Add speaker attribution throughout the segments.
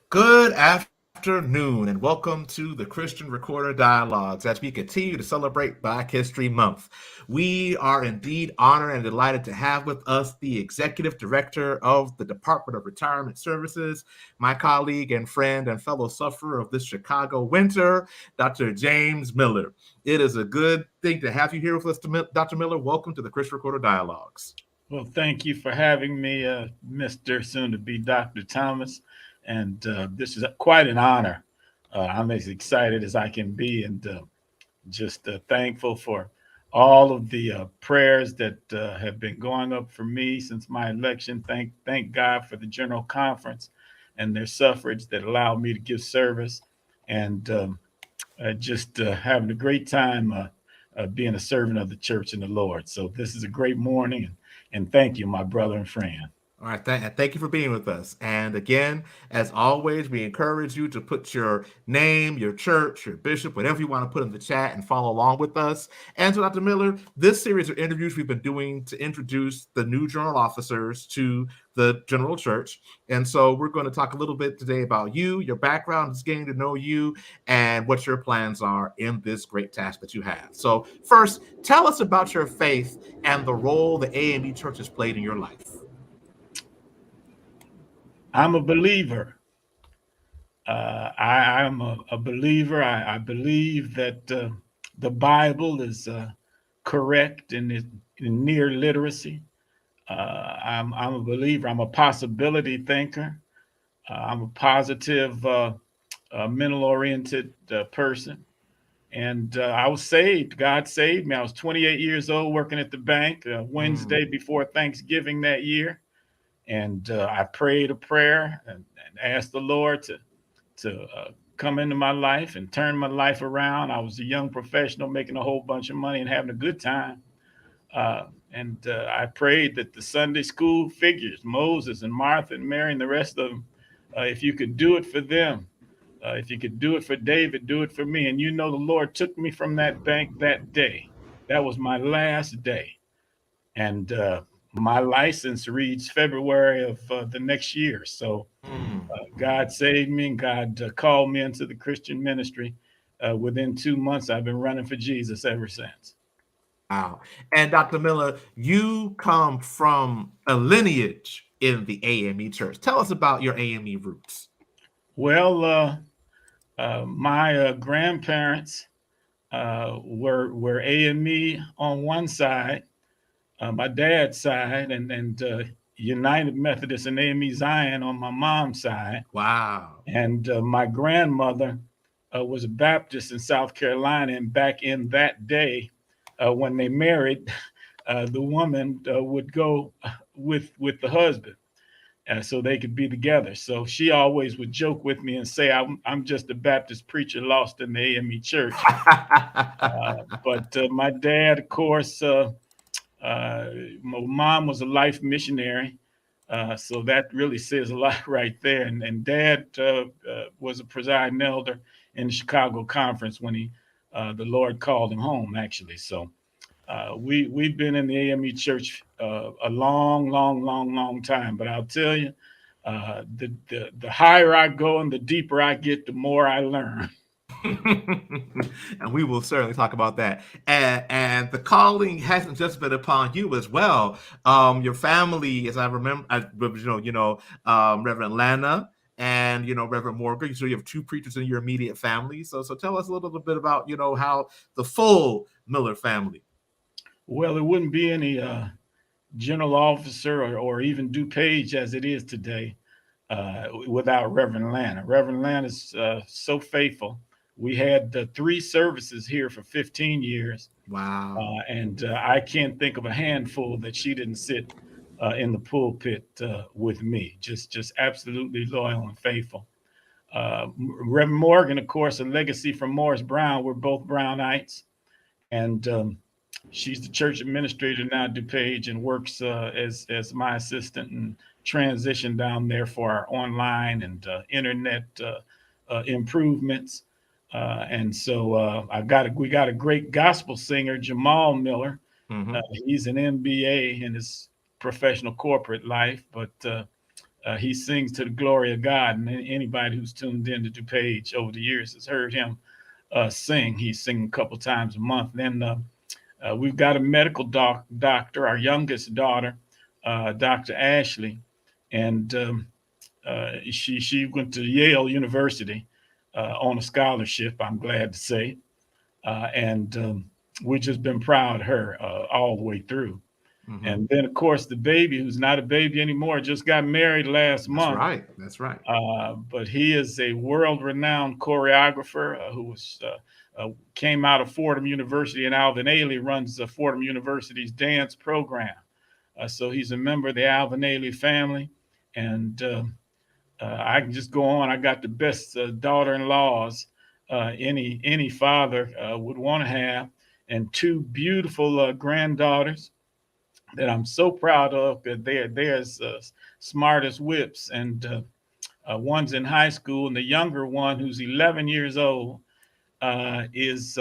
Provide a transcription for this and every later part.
Speaker 1: Good afternoon, and welcome to the Christian Recorder Dialogues as we continue to celebrate Black History Month. We are indeed honored and delighted to have with us the Executive Director of the Department of Retirement Services, my colleague and friend and fellow sufferer of this Chicago winter, Dr. James Miller. It is a good thing to have you here with us, Dr. Miller. Welcome to the Christian Recorder Dialogues.
Speaker 2: Well, thank you for having me, Mr. Soon-to-be Dr. Thomas. And this is quite an honor. I'm as excited as I can be, and just thankful for all of the prayers that have been going up for me since my election. Thank God for the General Conference and their suffrage that allowed me to give service, and just having a great time being a servant of the church and the Lord. So this is a great morning, and thank you, my brother and friend.
Speaker 1: All right, thank you for being with us. And again, as always, we encourage you to put your name, your church, your bishop, whatever you want to put in the chat and follow along with us. And so, Dr. Miller, this series of interviews we've been doing to introduce the new general officers to the general church. And so we're going to talk a little bit today about you, your background, just getting to know you, and what your plans are in this great task that you have. So first, tell us about your faith and the role the AME Church has played in your life.
Speaker 2: I'm a believer. I'm a believer. I believe that the Bible is correct in near literacy. I'm a believer. I'm a possibility thinker. I'm a positive, mental-oriented person. And I was saved. God saved me. I was 28 years old working at the bank Wednesday before Thanksgiving that year. And I prayed a prayer and asked the Lord to come into my life and turn my life around. I was a young professional making a whole bunch of money and having a good time. And I prayed that the Sunday school figures, Moses and Martha and Mary and the rest of them, if you could do it for them, if you could do it for David, do it for me. And you know, the Lord took me from that bank that day. That was my last day. And my license reads February of the next year. So God saved me, and God called me into the Christian ministry within 2 months, I've been running for Jesus ever since.
Speaker 1: Wow. And Dr. Miller, you come from a lineage in the AME Church. Tell us about your AME roots.
Speaker 2: Well, my grandparents were AME on one side, my dad's side, and United Methodist and AME Zion on my mom's side.
Speaker 1: Wow.
Speaker 2: And my grandmother was a Baptist in South Carolina. And back in that day, when they married, the woman would go with the husband. So they could be together. So she always would joke with me and say, I'm just a Baptist preacher lost in the AME church. But my dad, of course, uh, my mom was a life missionary. So that really says a lot right there. And dad was a presiding elder in the Chicago conference when the Lord called him home, actually. So we've been in the AME church a long, long, long, long time. But I'll tell you, the higher I go and the deeper I get, the more I learn.
Speaker 1: And we will certainly talk about that. And the calling hasn't just been upon you as well. Your family, as I remember, Reverend Lana and Reverend Morgan. So you have two preachers in your immediate family. So tell us a little bit about how the full Miller family.
Speaker 2: Well, there wouldn't be any general officer or even DuPage as it is today without Reverend Lana. Reverend Lana is so faithful. We had 3 services here for 15 years.
Speaker 1: Wow.
Speaker 2: And I can't think of a handful that she didn't sit in the pulpit with me. Just absolutely loyal and faithful. Reverend Morgan, of course, a legacy from Morris Brown. We're both Brownites. And she's the church administrator now at DuPage and works as my assistant and transition down there for our online and internet improvements. And so we got a great gospel singer, Jamal Miller.
Speaker 1: Mm-hmm.
Speaker 2: He's an MBA in his professional corporate life, but he sings to the glory of God. And anybody who's tuned in to DuPage over the years has heard him sing. He's singing a couple times a month. Then we've got a medical doctor, our youngest daughter, Dr. Ashley, and she went to Yale University on a scholarship, I'm glad to say. And we've just been proud of her all the way through.
Speaker 1: Mm-hmm.
Speaker 2: And then, of course, the baby, who's not a baby anymore, just got married last month.
Speaker 1: Right. That's right.
Speaker 2: But he is a world-renowned choreographer came out of Fordham University, and Alvin Ailey runs Fordham University's dance program. So he's a member of the Alvin Ailey family. And I can just go on. I got the best daughter-in-laws any father would want to have, and 2 beautiful granddaughters that I'm so proud of. That they're as smart as whips, and one's in high school, and the younger one, who's 11 years old, is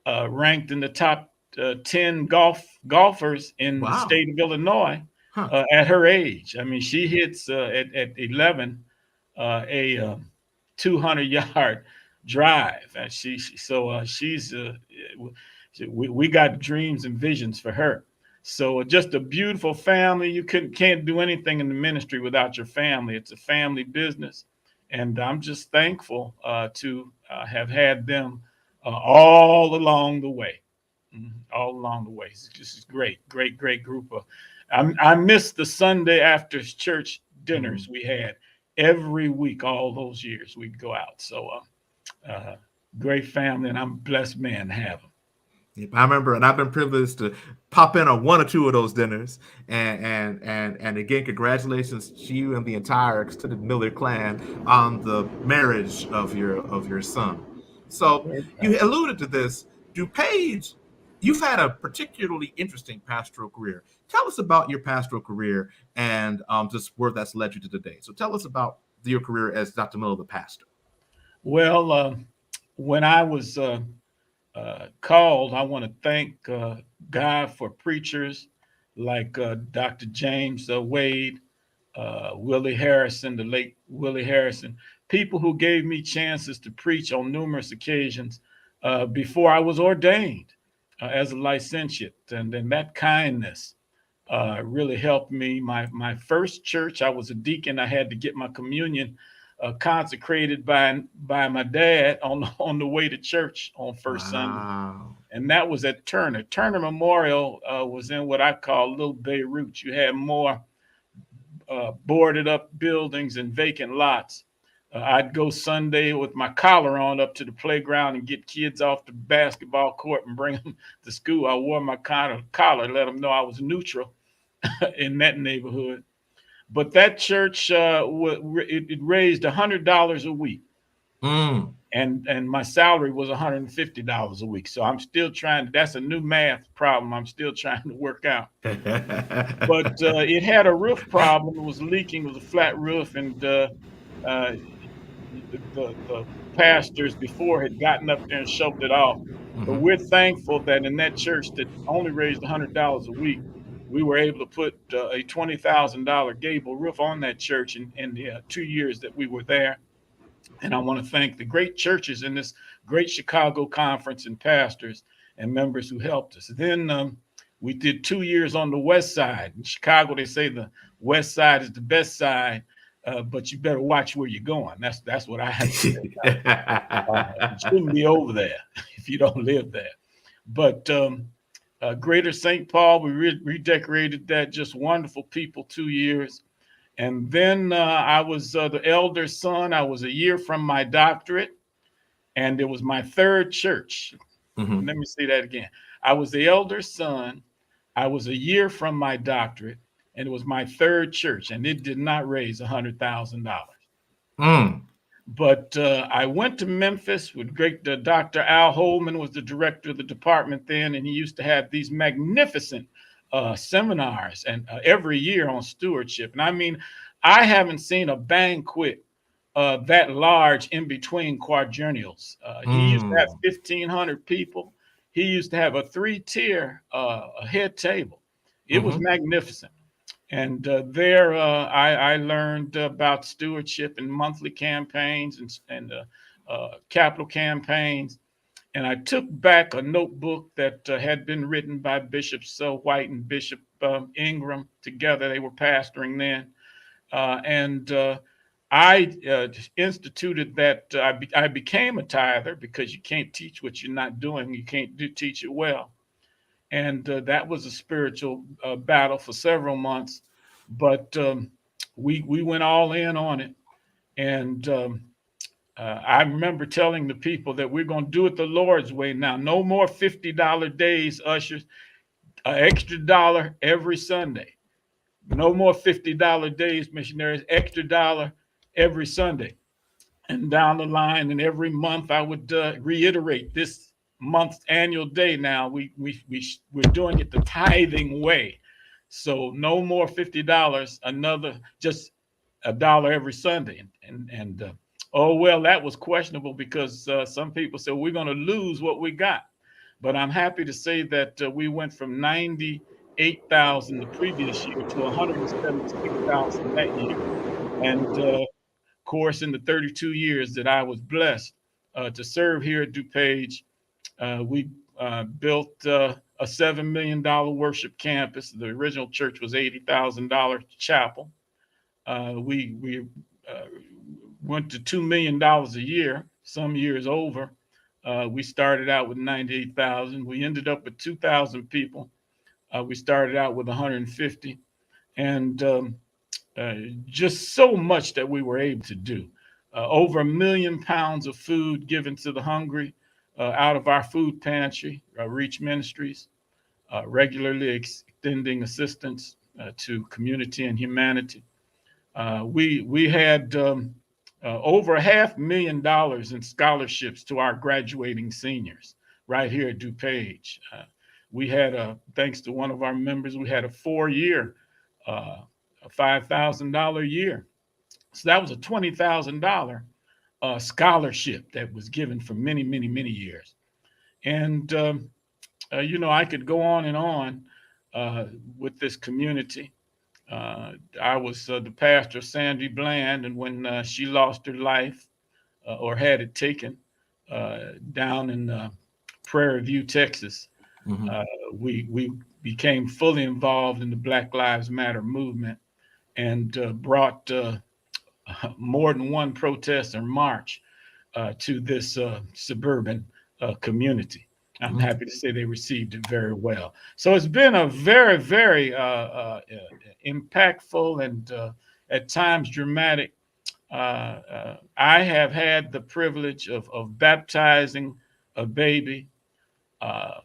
Speaker 2: ranked in the top 10 golfers in the
Speaker 1: Wow.
Speaker 2: state of Illinois
Speaker 1: Huh.
Speaker 2: at her age. I mean, she hits at 11 a 200-yard drive. And we got dreams and visions for her. So just a beautiful family. You can't do anything in the ministry without your family. It's a family business, and I'm just thankful to have had them all along the way. All along the way. It's just great, great, great group of. I missed the Sunday after church dinners we had every week. All those years we'd go out. So great family, and I'm a blessed man to have them.
Speaker 1: I remember, and I've been privileged to pop in on 1 or 2 of those dinners. And again, congratulations to you and the entire extended Miller clan on the marriage of your son. So you alluded to this, DuPage. You've had a particularly interesting pastoral career. Tell us about your pastoral career and just where that's led you to today. So tell us about your career as Dr. Miller, the pastor.
Speaker 2: Well, when I was called, I want to thank God for preachers like Dr. James Wade, Willie Harrison, the late Willie Harrison, people who gave me chances to preach on numerous occasions before I was ordained as a licentiate. And then that kindness really helped me. My first church, I was a deacon. I had to get my communion consecrated by my dad on the way to church on first Sunday,
Speaker 1: Wow.
Speaker 2: and that was at Turner. Turner Memorial was in what I call Little Beirut. You had more boarded up buildings and vacant lots. I'd go Sunday with my collar on up to the playground and get kids off the basketball court and bring them to school. I wore my collar, let them know I was neutral in that neighborhood. But that church, it raised $100 a week.
Speaker 1: Mm.
Speaker 2: And my salary was $150 a week. So I'm still trying. That's a new math problem. I'm still trying to work out. But it had a roof problem. It was leaking. It was a flat roof, and the pastors before had gotten up there and shoved it off. But
Speaker 1: Mhm.
Speaker 2: we're thankful that in that church that only raised $100 a week, we were able to put a $20,000 gable roof on that church in the 2 years that we were there. And I want to thank the great churches in this great Chicago conference and pastors and members who helped us. Then we did 2 years on the west side. In Chicago, they say the west side is the best side, but you better watch where you're going. That's what I have to say. You shouldn't be over there if you don't live there. But Greater St. Paul, we redecorated that. Just wonderful people, 2 years. And then I was the elder son. I was a year from my doctorate, and it was my third church.
Speaker 1: Mhm.
Speaker 2: Let me say that again. I was the elder son. I was a year from my doctorate, and it was my third church, and it did not raise $100,000.
Speaker 1: Mm.
Speaker 2: But I went to Memphis with great Dr. Al Holman was the director of the department then, and he used to have these magnificent seminars and every year on stewardship. And I mean, I haven't seen a banquet that large in between quadrennials. He used to have
Speaker 1: Mm.
Speaker 2: 1,500 people. He used to have a three-tier head table. It was
Speaker 1: Mhm.
Speaker 2: magnificent. And there, I learned about stewardship and monthly campaigns and capital campaigns. And I took back a notebook that had been written by Bishops White and Bishop Ingram together. They were pastoring then. And I instituted that I became a tither because you can't teach what you're not doing. You can't teach it well. And that was a spiritual battle for several months, but we went all in on it. And I remember telling the people that we're going to do it the Lord's way now. No more $50 days, ushers. Extra dollar every Sunday. No more $50 days, missionaries. Extra dollar every Sunday. And down the line, and every month I would reiterate this month's annual day. Now we're doing it the tithing way, so no more $50. Another just a dollar every Sunday, and oh well, that was questionable because some people said we're going to lose what we got, but I'm happy to say that we went from 98,000 the previous year to 176,000 that year, and course, in the 32 years that I was blessed to serve here at DuPage, we built a $7 million worship campus. The original church was $80,000 chapel. We went to $2 million a year, some years over. We started out with 98,000. We ended up with 2,000 people. We started out with 150. And just so much that we were able to do. Over 1 million pounds of food given to the hungry out of our food pantry, Reach Ministries, regularly extending assistance to community and humanity. We had over $500,000 in scholarships to our graduating seniors right here at DuPage. We had, thanks to one of our members, we had a 4-year a $5,000 a year. So that was a $20,000 scholarship that was given for many, many, many years. And, I could go on and on with this community. I was the pastor of Sandy Bland, and when she lost her life or had it taken down in Prairie View, Texas,
Speaker 1: Hmm.
Speaker 2: we became fully involved in the Black Lives Matter movement and brought more than one protest or march to this suburban community. I'm
Speaker 1: Hmm.
Speaker 2: happy to say they received it very well. So it's been a very, very impactful and at times dramatic. I have had the privilege of baptizing a baby, uh,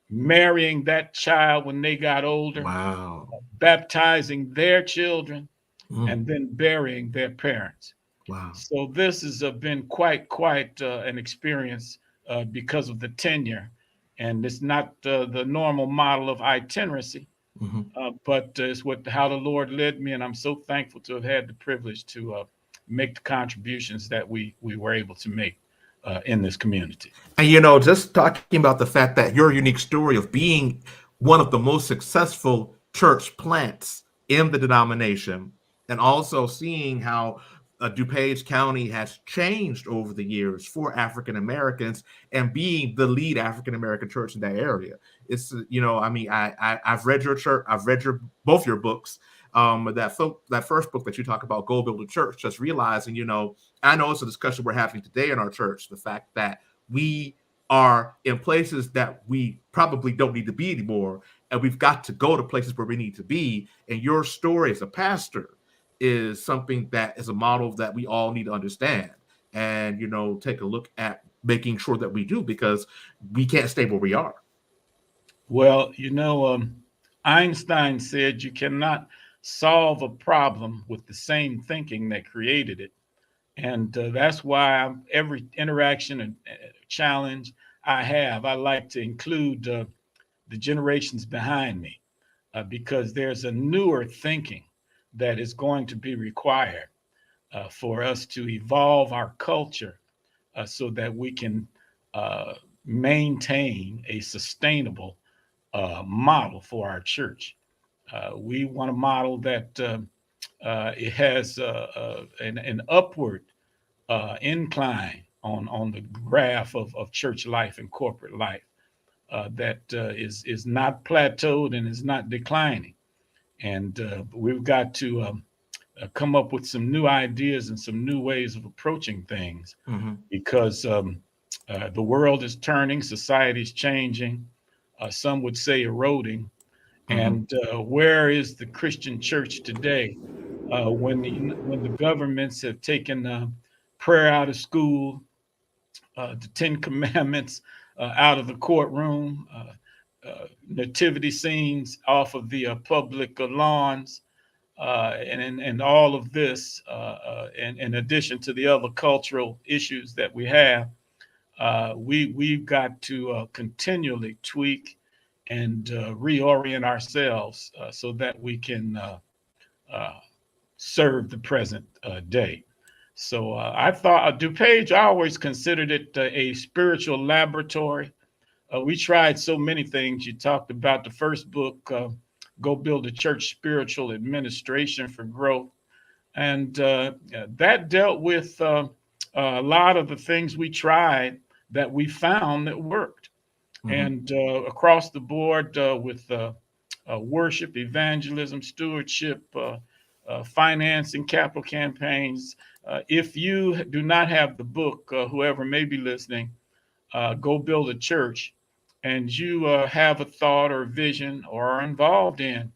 Speaker 2: marrying that child when they got older,
Speaker 1: Wow.
Speaker 2: baptizing their children,
Speaker 1: Mm.
Speaker 2: and then burying their parents.
Speaker 1: Wow.
Speaker 2: So this has been quite an experience because of the tenure, and it's not the normal model of itinerancy,
Speaker 1: Hmm.
Speaker 2: but it's what how the Lord led me, and I'm so thankful to have had the privilege to make the contributions that we were able to make in this community.
Speaker 1: And just talking about the fact that your unique story of being one of the most successful church plants in the denomination, and also seeing how DuPage County has changed over the years for African Americans, and being the lead African American church in that area. It's I mean, I've read your church, I've read your both your books. That first book that you talk about, Go Build a Church, just realizing, I know it's a discussion we're having today in our church, the fact that we are in places that we probably don't need to be anymore, and we've got to go to places where we need to be. And your story as a pastor is something that is a model that we all need to understand, and take a look at making sure that we do, because we can't stay where we are.
Speaker 2: Well, Einstein said you cannot solve a problem with the same thinking that created it. And that's why every interaction and challenge I like to include the generations behind me because there's a newer thinking that is going to be required for us to evolve our culture so that we can uh, maintain a sustainable model for our church. We want a model that it has an upward incline on the graph of church life and corporate life that is not plateaued and is not declining. And we've got to come up with some new ideas and some new ways of approaching things
Speaker 1: Mm-hmm.
Speaker 2: because the world is turning, society is changing, some would say eroding.
Speaker 1: Mm-hmm.
Speaker 2: And where is the Christian church today when the governments have taken prayer out of school, the Ten Commandments out of the courtroom, nativity scenes off of the public lawns, and all of this, in addition to the other cultural issues that we have, we've got to continually tweak and reorient ourselves so that we can uh, serve the present day. So I thought DuPage, I always considered it a spiritual laboratory. We tried so many things. You talked about the first book, Go Build a Church Spiritual Administration for Growth. And that dealt with a lot of the things we tried that we found that worked.
Speaker 1: Mm-hmm.
Speaker 2: And across the board with worship, evangelism, stewardship, financing, capital campaigns. If you do not have the book, whoever may be listening, Go Build a Church, and you have a thought or vision or are involved in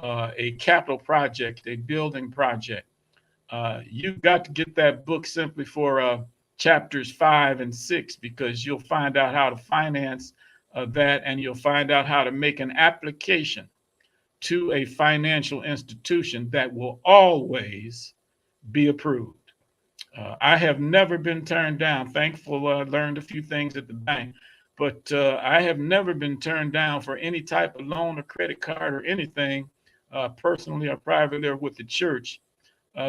Speaker 2: a capital project, a building project, you've got to get that book simply for chapters 5 and 6 because you'll find out how to finance that and you'll find out how to make an application to a financial institution that will always be approved. I have never been turned down. Thankful I learned a few things at the bank, but I have never been turned down for any type of loan or credit card or anything, personally or privately or with the church,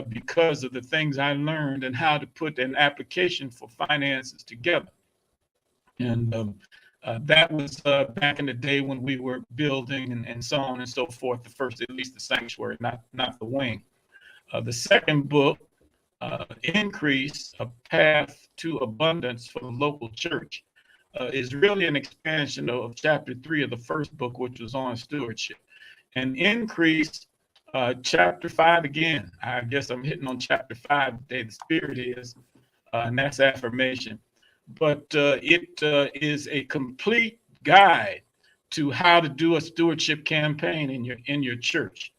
Speaker 2: because of the things I learned and how to put an application for finances together. And That was back in the day when we were building and so on and so forth. The first, at least the sanctuary, not the wing. The second book, Increase, A Path to Abundance for the Local Church, is really an expansion of chapter 3 of the first book, which was on stewardship. And Increase, chapter 5 again. I guess I'm hitting on chapter 5 today. The Spirit is, and that's affirmation. But it is a complete guide to how to do a stewardship campaign in your church.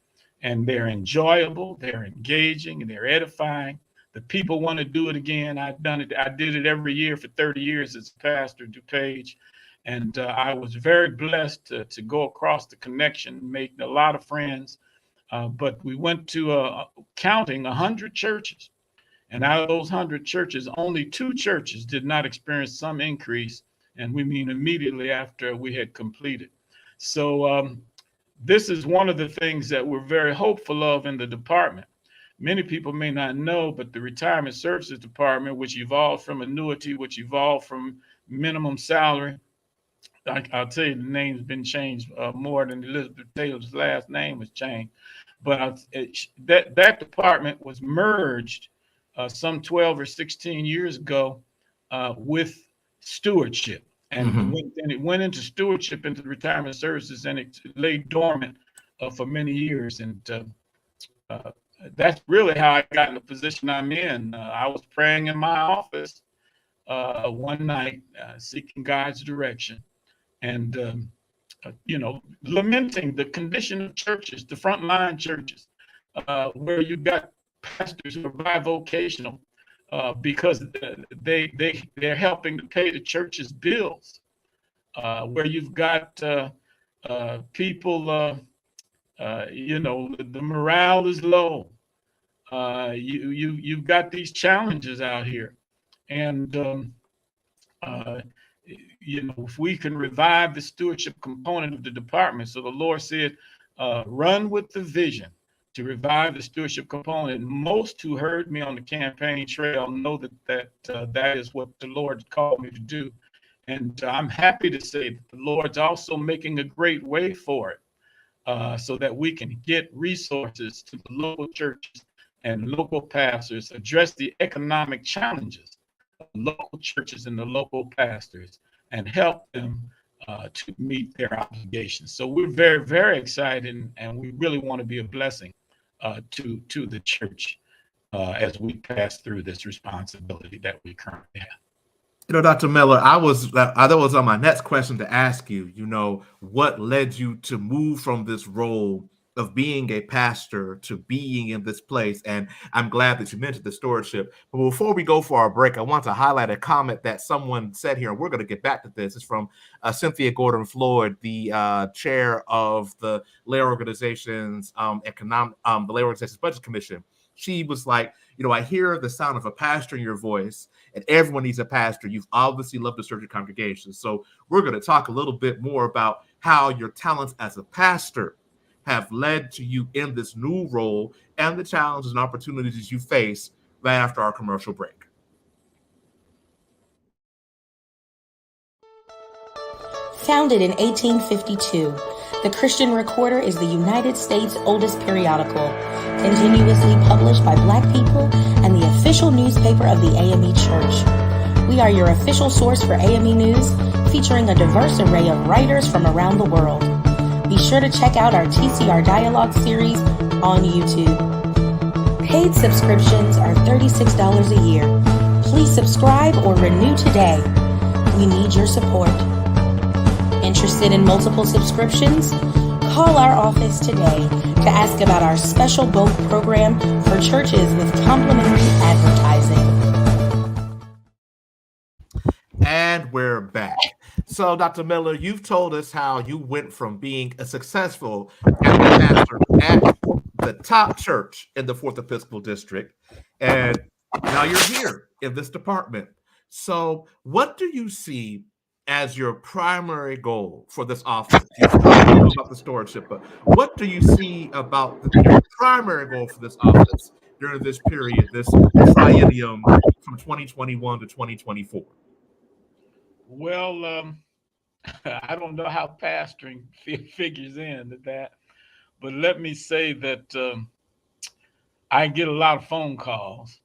Speaker 2: And they're enjoyable, they're engaging, and they're edifying. The people want to do it again. I've done it. I did it every year for 30 years as pastor, DuPage. And I was very blessed to go across the connection, make a lot of friends. But we went to counting 100 churches. And out of those 100 churches, only 2 churches did not experience some increase. And we mean immediately after we had completed. So this is one of the things that we're very hopeful of in the department. Many people may not know, but the Retirement Services Department, which evolved from annuity, which evolved from minimum salary, I'll tell you, the name's been changed more than Elizabeth Taylor's last name was changed. But that department was merged some 12 or 16 years ago with stewardship. And when it went into stewardship, into the retirement services, and it lay dormant for many years. And that's really how I got in the position I'm in. I was praying in my office one night, seeking God's direction, and lamenting the condition of churches, the frontline churches, where you got pastors who are bivocational because they're helping to pay the church's bills. Where you've got people, the morale is low. You've got these challenges out here, and if we can revive the stewardship component of the department. So the Lord said, run with the vision to revive the stewardship component. Most who heard me on the campaign trail know that is what the Lord called me to do. And I'm happy to say that the Lord's also making a great way for it, so that we can get resources to the local churches and local pastors, address the economic challenges of local churches and the local pastors, and help them to meet their obligations. So we're very, very excited, and we really want to be a blessing to the church as we pass through this responsibility that we currently have.
Speaker 1: Dr. Miller, that was on my next question to ask you. What led you to move from this role of being a pastor to being in this place? And I'm glad that you mentioned the stewardship. But before we go for our break, I want to highlight a comment that someone said here, and we're going to get back to this. It's from Cynthia Gordon-Floyd, the chair of the Labor Organization's the Labor Organization's Budget Commission. She was like, I hear the sound of a pastor in your voice, and everyone needs a pastor. You've obviously loved to serve your congregation. So we're going to talk a little bit more about how your talents as a pastor have led to you in this new role and the challenges and opportunities you face right after our commercial break.
Speaker 3: Founded in 1852, the Christian Recorder is the United States' oldest periodical, continuously published by Black people and the official newspaper of the AME Church. We are your official source for AME news, featuring a diverse array of writers from around the world. Be sure to check out our TCR Dialogue series on YouTube. Paid subscriptions are $36 a year. Please subscribe or renew today. We need your support. Interested in multiple subscriptions? Call our office today to ask about our special bulk program for churches with complimentary advertising.
Speaker 1: And we're back. So, Dr. Miller, you've told us how you went from being a successful pastor at the top church in the 4th Episcopal District, and now you're here in this department. So what do you see as your primary goal for this office? You've talked about the stewardship, but what do you see about your primary goal for this office during this period, this triennium from 2021 to 2024?
Speaker 2: Well, I don't know how pastoring figures into that, but let me say that I get a lot of phone calls,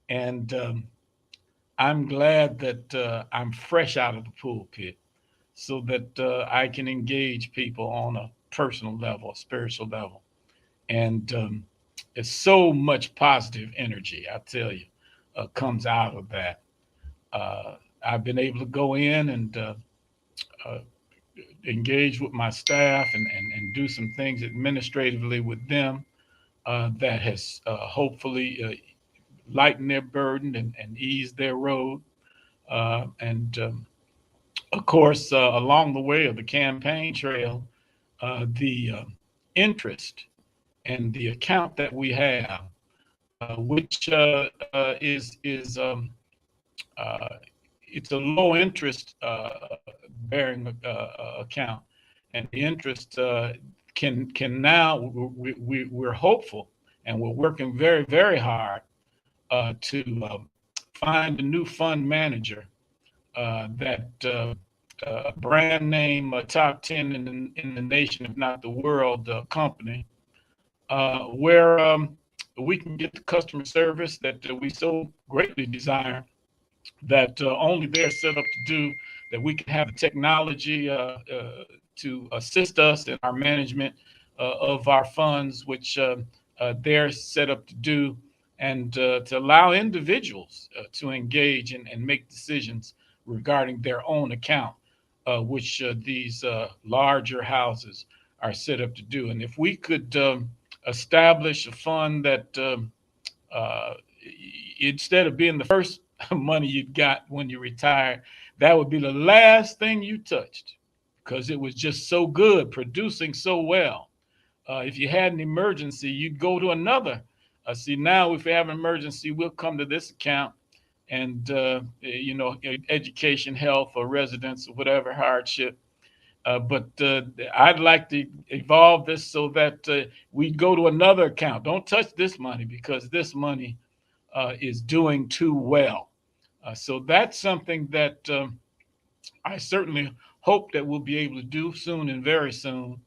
Speaker 2: and I'm glad that I'm fresh out of the pulpit so that I can engage people on a personal level, a spiritual level. And it's so much positive energy, I tell you, comes out of that. Uh, I've been able to go in and uh, engage with my staff and do some things administratively with them that has hopefully lightened their burden and eased their road. And of course, along the way of the campaign trail, the interest and the account that we have, which is uh, it's a low interest bearing account, and the interest can now we're hopeful, and we're working very hard to find a new fund manager that brand name top 10 in the nation, if not the world, company, where we can get the customer service that we so greatly desire, that only they're set up to do, that we can have the technology to assist us in our management of our funds, which they're set up to do, and to allow individuals to engage and make decisions regarding their own account, which these larger houses are set up to do. And if we could establish a fund that uh, instead of being the first money you got when you retire, that would be the last thing you touched, because it was just so good, producing so well. If you had an emergency, you'd go to another. See, now if we have an emergency, we'll come to this account, and education, health, or residence, or whatever hardship. But I'd like to evolve this so that we go to another account. Don't touch this money, because this money is doing too well. So that's something that I certainly hope that we'll be able to do soon, and very soon.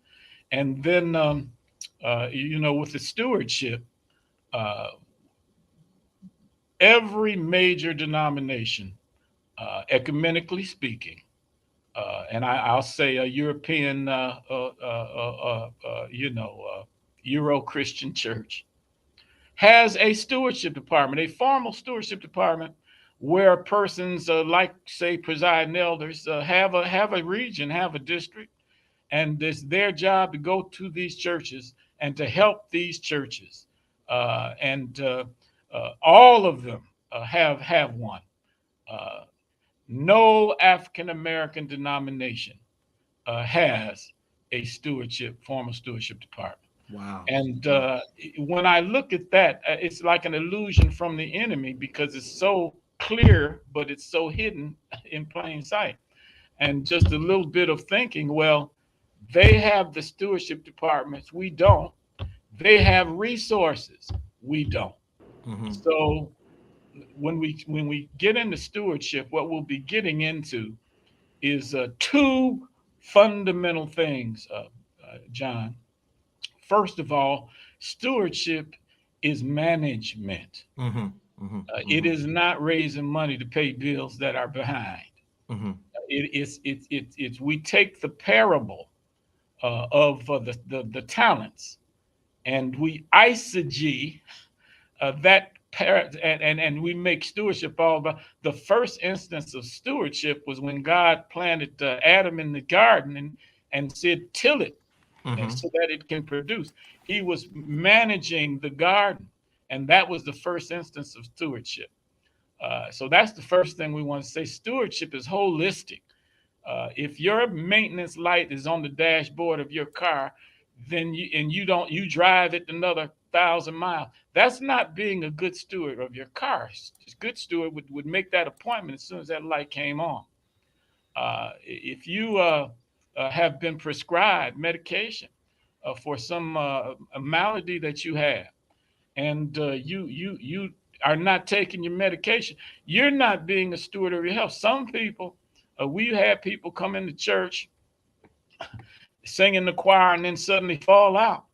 Speaker 2: And then, with the stewardship, uh, every major denomination, ecumenically speaking, and I'll say a European, Euro Christian church, has a stewardship department, a formal stewardship department, where persons like, say, presiding elders have a region, have a district, and it's their job to go to these churches and to help these churches, and all of them have one. Uh, no African American denomination has a formal stewardship department.
Speaker 1: Wow.
Speaker 2: And when I look at that, it's like an illusion from the enemy, because it's so clear, but it's so hidden in plain sight. And just a little bit of thinking, well, they have the stewardship departments, we don't. They have resources, we don't.
Speaker 1: Hmm.
Speaker 2: So when we get into stewardship, what we'll be getting into is two fundamental things, John. First of all, stewardship is management.
Speaker 1: Hmm. Hmm.
Speaker 2: It
Speaker 1: Hmm.
Speaker 2: is not raising money to pay bills that are behind.
Speaker 1: Hmm.
Speaker 2: It's we take the parable of the talents, and we eisegete and we make stewardship all about. The first instance of stewardship was when God planted Adam in the garden, and said, till it, and
Speaker 1: Hmm.
Speaker 2: so that it can produce. He was managing the garden, and that was the first instance of stewardship. So that's the first thing we want to say. Stewardship is holistic. If your maintenance light is on the dashboard of your car, then you drive it another 1,000 miles. That's not being a good steward of your car. A good steward would make that appointment as soon as that light came on. If you have been prescribed medication for some a malady that you have, and you are not taking your medication, you're not being a steward of your health. Some people We had people come into church, sing in the choir, and then suddenly fall out.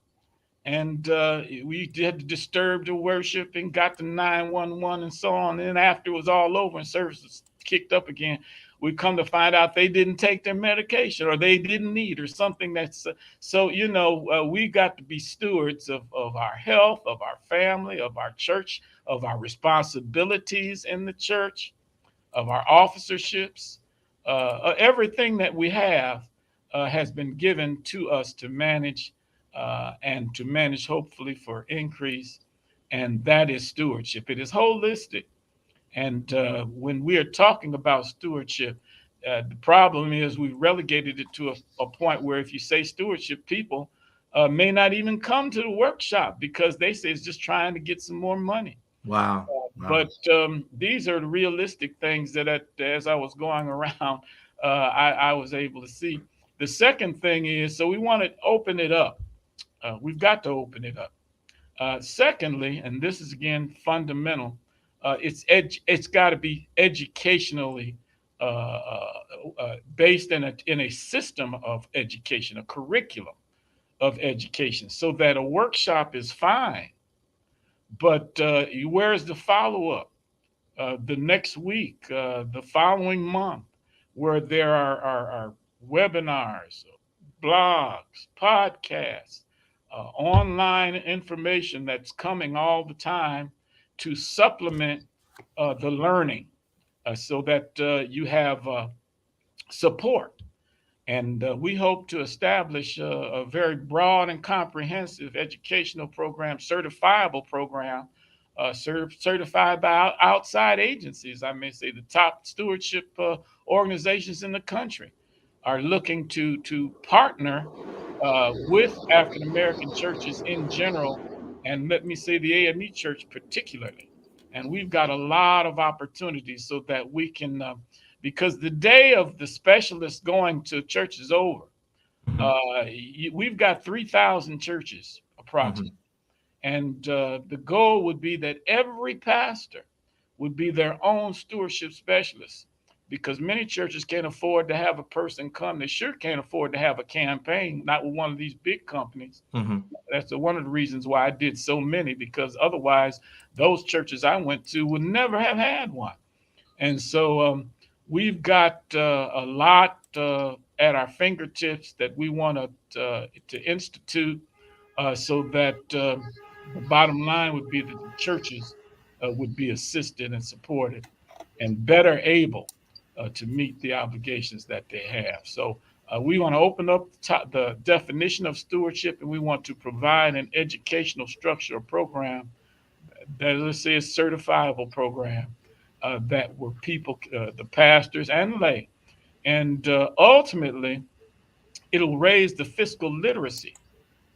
Speaker 2: And we had to disturb the worship and got the 911 and so on. And then after it was all over and service was kicked up again, we come to find out they didn't take their medication or they didn't need or something. That's so, we got to be stewards of our health, of our family, of our church, of our responsibilities in the church, of our officerships. Everything that we have has been given to us to manage and to manage, hopefully, for increase. And that is stewardship. It is holistic. And when we are talking about stewardship, the problem is we've relegated it to a point where if you say stewardship, people may not even come to the workshop because they say it's just trying to get some more money.
Speaker 1: Wow.
Speaker 2: But these are the realistic things that as I was going around, I was able to see. The second thing is, so we want to open it up. We've got to open it up. Secondly, and this is again fundamental, it's got to be educationally based in a system of education, a curriculum of education, so that a workshop is fine, but where's the follow up? The next week, the following month, where there are webinars, blogs, podcasts, online information that's coming all the time to supplement the learning so that you have support. And we hope to establish a very broad and comprehensive educational program, certifiable program, certified by outside agencies. I may say the top stewardship organizations in the country are looking to partner with African American churches in general, and let me say the AME Church particularly. And we've got a lot of opportunities so that we can, because the day of the specialists going to church is over. We've got 3,000 churches approximately. And the goal would be that every pastor would be their own stewardship specialist, because many churches can't afford to have a person come. They sure can't afford to have a campaign, not with one of these big companies. That's one of the reasons why I did so many, because otherwise those churches I went to would never have had one. And so we've got a lot at our fingertips that we want to institute so that the bottom line would be that the churches would be assisted and supported and better able to meet the obligations that they have. So we want to open up the definition of stewardship, and we want to provide an educational structure or program that, let's say, is a certifiable program that where people, the pastors and lay, and ultimately it'll raise the fiscal literacy.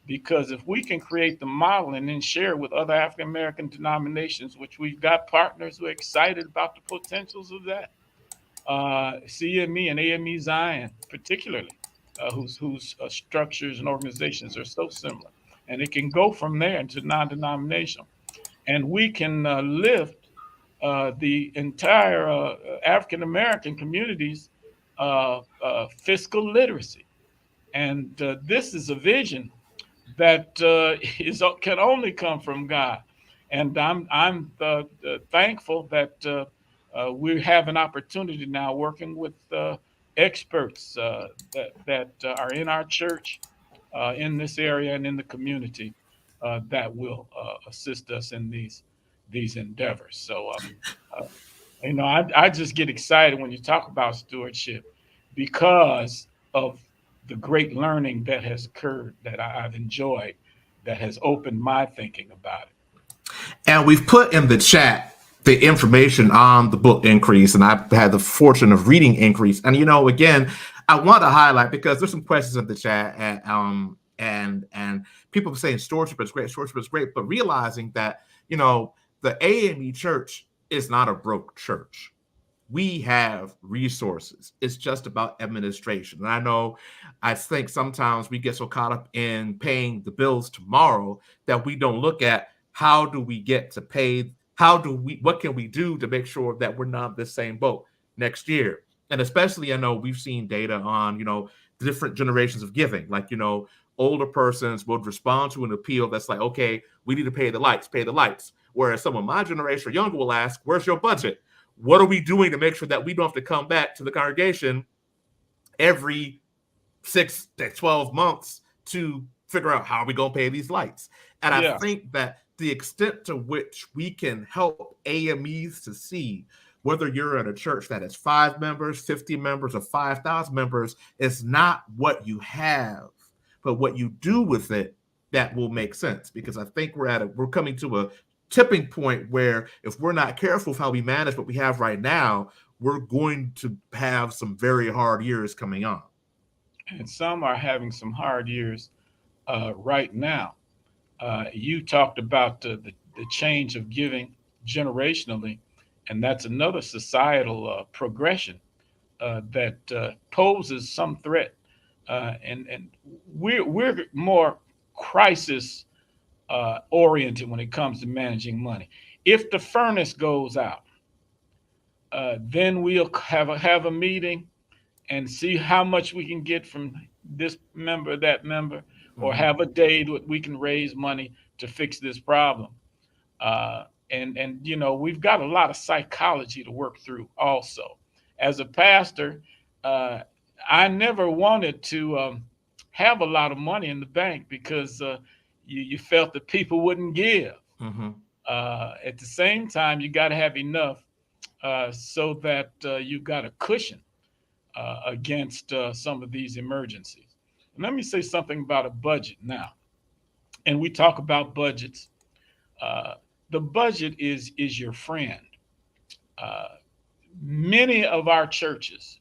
Speaker 2: Because if we can create the model and then share it with other African American denominations, which we've got partners who are excited about the potentials of that, CME and AME Zion, particularly, whose structures and organizations are so similar, and it can go from there into non-denominational, and we can lift the entire African American community's fiscal literacy, and this is a vision that can only come from God. And I'm thankful that we have an opportunity now working with experts that are in our church, in this area and in the community that will assist us in these endeavors. So, I just get excited when you talk about stewardship because of the great learning that has occurred that I've enjoyed, that has opened my thinking about it.
Speaker 1: And we've put in the chat the information on the book Increase, and I've had the fortune of reading Increase. And again, I want to highlight, because there's some questions in the chat, and people are saying stewardship is great, but realizing that the AME Church is not a broke church. We have resources. It's just about administration. And I think sometimes we get so caught up in paying the bills tomorrow that we don't look at how do we get to pay, what can we do to make sure that we're not in the same boat next year. And especially, I know we've seen data on, different generations of giving. Like, older persons would respond to an appeal that's like, okay, we need to pay the lights, pay the lights. Whereas someone my generation or younger will ask, where's your budget? What are we doing to make sure that we don't have to come back to the congregation every 6 to 12 months to figure out how are we going to pay these lights? And I
Speaker 2: Yeah.
Speaker 1: think that the extent to which we can help AMEs to see whether you're at a church that has 5 members, 50 members, or 5,000 members is not what you have, but what you do with it that will make sense. Because I think we're coming to a tipping point where if we're not careful with how we manage what we have right now, we're going to have some very hard years coming on.
Speaker 2: And some are having some hard years right now. You talked about the change of giving generationally, and that's another societal progression that poses some threat. And we're more crisis oriented when it comes to managing money. If the furnace goes out, then we'll have a meeting and see how much we can get from this member, that member, or have a day that we can raise money to fix this problem. And we've got a lot of psychology to work through also. As a pastor, I never wanted to have a lot of money in the bank because you felt that people wouldn't give. At the same time, you got to have enough so that you've got a cushion against some of these emergencies. And let me say something about a budget now. And we talk about budgets. The budget is your friend. Many of our churches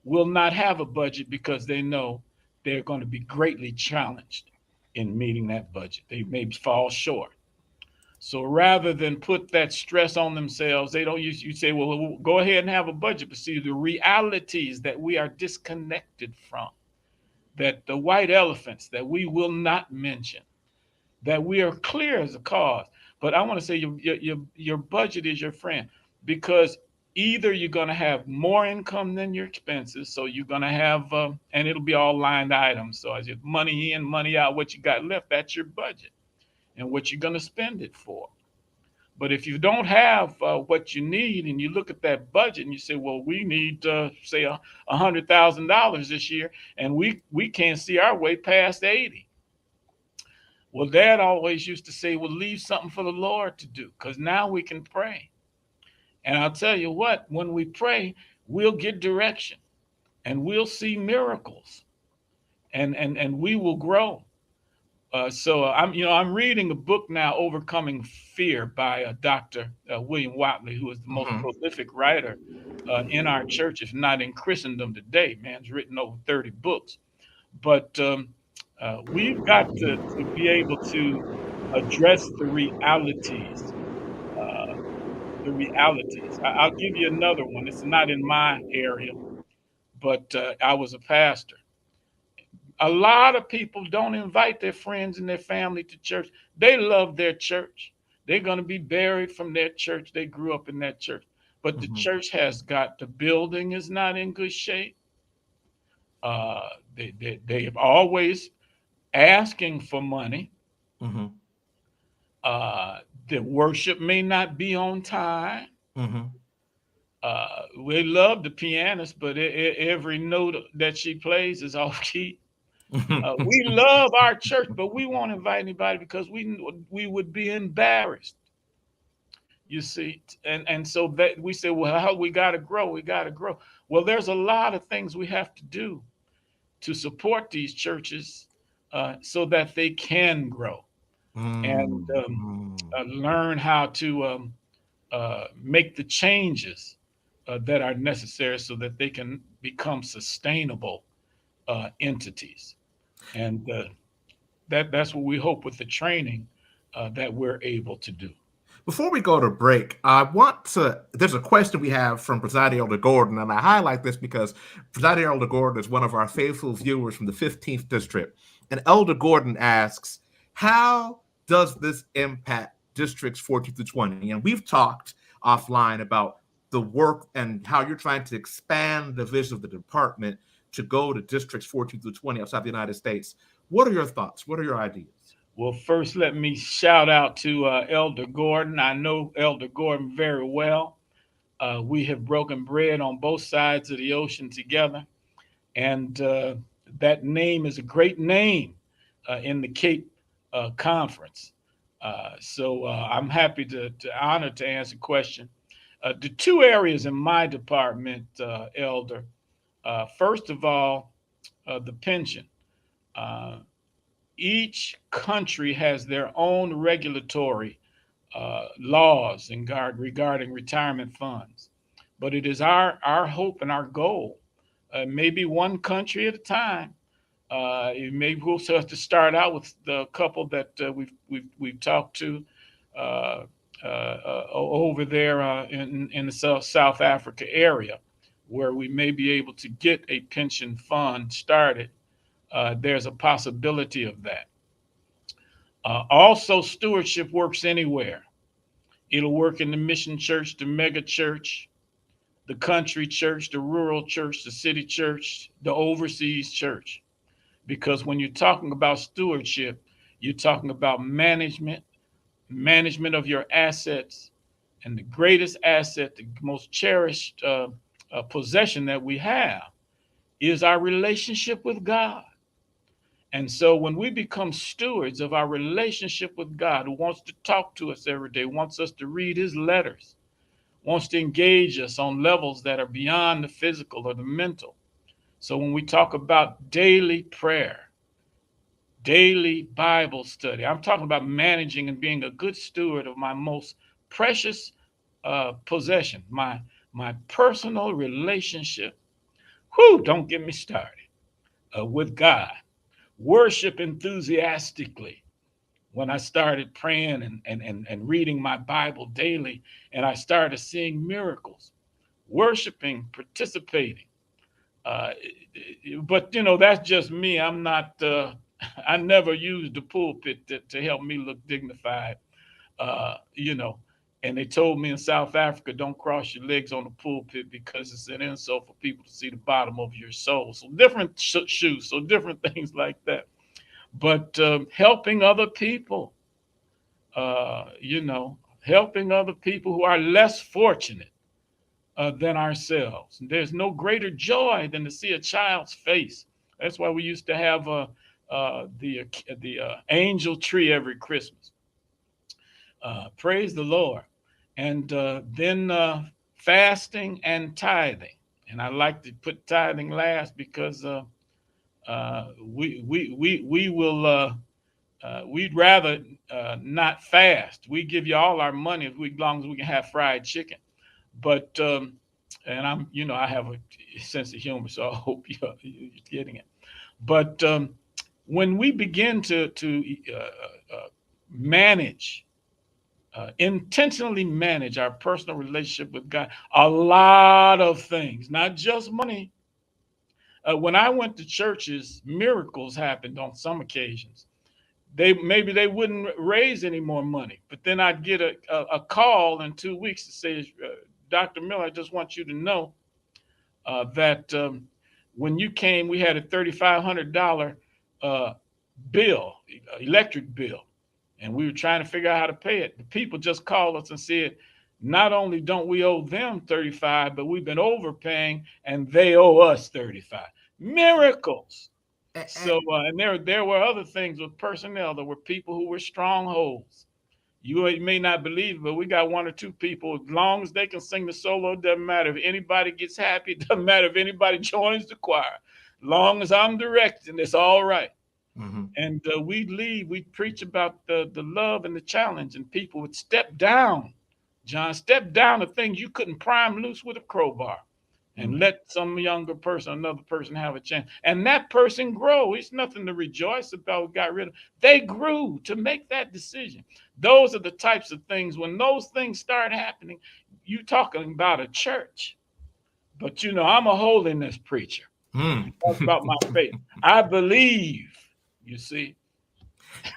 Speaker 2: will not have a budget because they know they're going to be greatly challenged in meeting that budget. They may fall short. So rather than put that stress on themselves, they don't use, you say, well, go ahead and have a budget. But see, the realities that we are disconnected from, that the white elephants that we will not mention, that we are clear as a cause. But I want to say your budget is your friend, because either you're going to have more income than your expenses. So you're going to have, and it'll be all lined items. So as your money in, money out, what you got left, that's your budget and what you're going to spend it for. But if you don't have what you need, and you look at that budget and you say, well, we need, say, $100,000 this year, and we can't see our way past 80. Well, Dad always used to say, well, leave something for the Lord to do, because now we can pray. And I'll tell you what, when we pray, we'll get direction and we'll see miracles, and we will grow. So I'm reading a book now, Overcoming Fear, by Dr. William Watley, who is the most prolific writer in our church, if not in Christendom today. Man's written over 30 books. But we've got to be able to address the realities. I'll give you another one. It's not in my area, but I was a pastor. A lot of people don't invite their friends and their family to church. They love their church. They're going to be buried from their church. They grew up in that church. But the church has got, the building is not in good shape. They have always asking for money. The worship may not be on time. We love the pianist, but every note that she plays is off key. We love our church, but we won't invite anybody because we would be embarrassed. You see, and so that we say, well, how we got to grow, we got to grow. Well, there's a lot of things we have to do to support these churches so that they can grow and learn how to make the changes that are necessary so that they can become sustainable entities. And that's what we hope with the training that we're able to do.
Speaker 1: Before we go to break, there's a question we have from Presiding Elder Gordon, and I highlight this because Presiding Elder Gordon is one of our faithful viewers from the 15th District. And Elder Gordon asks, how does this impact districts 14 through 20? And we've talked offline about the work and how you're trying to expand the vision of the department to go to districts 14 through 20 outside the United States. What are your thoughts? What are your ideas?
Speaker 2: Well, first, let me shout out to Elder Gordon. I know Elder Gordon very well. We have broken bread on both sides of the ocean together. And that name is a great name in the Cape Conference. So I'm happy to answer the question. The two areas in my department, Elder, first of all, the pension. Each country has their own regulatory laws regarding retirement funds. But it is our hope and our goal, maybe one country at a time. Maybe we'll have to start out with the couple that we've talked to over there in the South Africa area, where we may be able to get a pension fund started. There's a possibility of that. Also, stewardship works anywhere. It'll work in the mission church, the mega church, the country church, the rural church, the city church, the overseas church. Because when you're talking about stewardship, you're talking about management of your assets. And the greatest asset, the most cherished possession that we have is our relationship with God. And so when we become stewards of our relationship with God, who wants to talk to us every day, wants us to read his letters, wants to engage us on levels that are beyond the physical or the mental. So when we talk about daily prayer, daily Bible study, I'm talking about managing and being a good steward of my most precious possession, my personal relationship. Don't get me started with God. Worship enthusiastically. When I started praying and reading my Bible daily, and I started seeing miracles, worshiping, participating. But that's just me. I'm not. I never used the pulpit to help me look dignified. And they told me in South Africa, don't cross your legs on the pulpit because it's an insult for people to see the bottom of your soul. So different shoes, so different things like that. But helping other people, helping other people who are less fortunate than ourselves. There's no greater joy than to see a child's face. That's why we used to have the angel tree every Christmas. Praise the Lord. And then fasting and tithing. And I like to put tithing last because we'd rather not fast. We give you all our money as long as we can have fried chicken. But and I have a sense of humor, so I hope you're getting it. But when we begin to intentionally manage our personal relationship with God, a lot of things, not just money. When I went to churches, miracles happened on some occasions. Maybe they wouldn't raise any more money, but then I'd get a call in 2 weeks to say, Dr. Miller, I just want you to know that when you came, we had a $3,500 bill, electric bill, and we were trying to figure out how to pay it. The people just called us and said, not only don't we owe them 35, but we've been overpaying and they owe us 35. Miracles. So, and there were other things with personnel. There were people who were strongholds. You may not believe it, but we got one or two people. As long as they can sing the solo, it doesn't matter if anybody gets happy. It doesn't matter if anybody joins the choir. As long as I'm directing, it's all right. Mm-hmm. And we'd leave. We'd preach about the love and the challenge, and people would step down. John, step down to things you couldn't prime loose with a crowbar, and let some younger person, another person have a chance. And that person grow. It's nothing to rejoice about. We got rid of. They grew to make that decision. Those are the types of things. When those things start happening, you're talking about a church. But I'm a holiness preacher. Talk about my faith. I believe, you see.